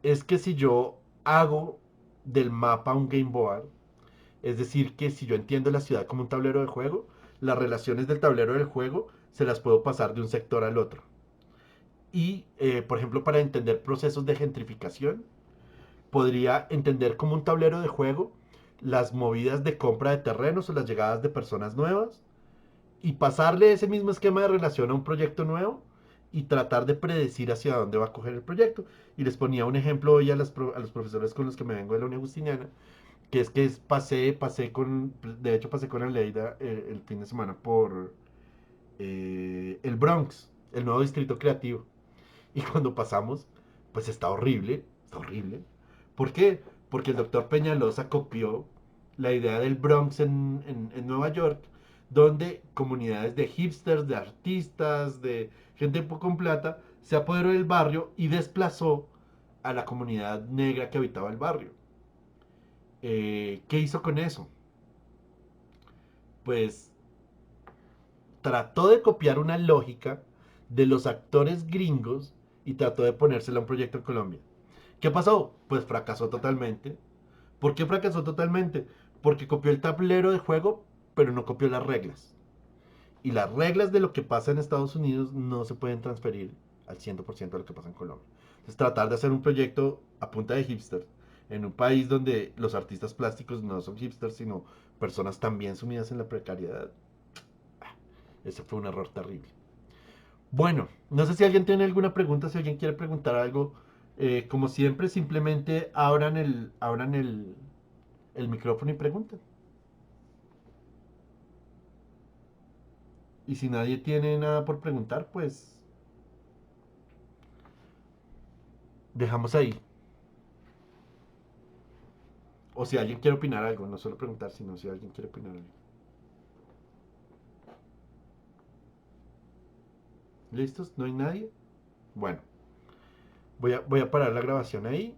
es que si yo hago del mapa un game board, es decir, que si yo entiendo la ciudad como un tablero de juego, las relaciones del tablero del juego se las puedo pasar de un sector al otro. Y, por ejemplo, para entender procesos de gentrificación, podría entender como un tablero de juego las movidas de compra de terrenos o las llegadas de personas nuevas y pasarle ese mismo esquema de relación a un proyecto nuevo y tratar de predecir hacia dónde va a coger el proyecto. Y les ponía un ejemplo hoy a los profesores con los que me vengo de la Unión Agustiniana, de hecho pasé con Aleida el fin de semana por el Bronx, el nuevo distrito creativo. Y cuando pasamos, pues está horrible, está horrible. ¿Por qué? Porque el doctor Peñalosa copió la idea del Bronx en Nueva York, donde comunidades de hipsters, de artistas, de gente un poco con plata, se apoderó del barrio y desplazó a la comunidad negra que habitaba el barrio. ¿Qué hizo con eso? Pues trató de copiar una lógica de los actores gringos y trató de ponérsela a un proyecto en Colombia. ¿Qué pasó? Pues fracasó totalmente. ¿Por qué fracasó totalmente? Porque copió el tablero de juego, pero no copió las reglas. Y las reglas de lo que pasa en Estados Unidos no se pueden transferir al 100% de lo que pasa en Colombia. Entonces, tratar de hacer un proyecto a punta de hipsters en un país donde los artistas plásticos no son hipsters, sino personas también sumidas en la precariedad, ese fue un error terrible. Bueno, no sé si alguien tiene alguna pregunta, si alguien quiere preguntar algo. Como siempre, simplemente abran el micrófono y pregunten. Y si nadie tiene nada por preguntar, pues dejamos ahí. O si alguien quiere opinar algo, no solo preguntar, sino si alguien quiere opinar algo. ¿Listos? ¿No hay nadie? Bueno, voy a parar la grabación ahí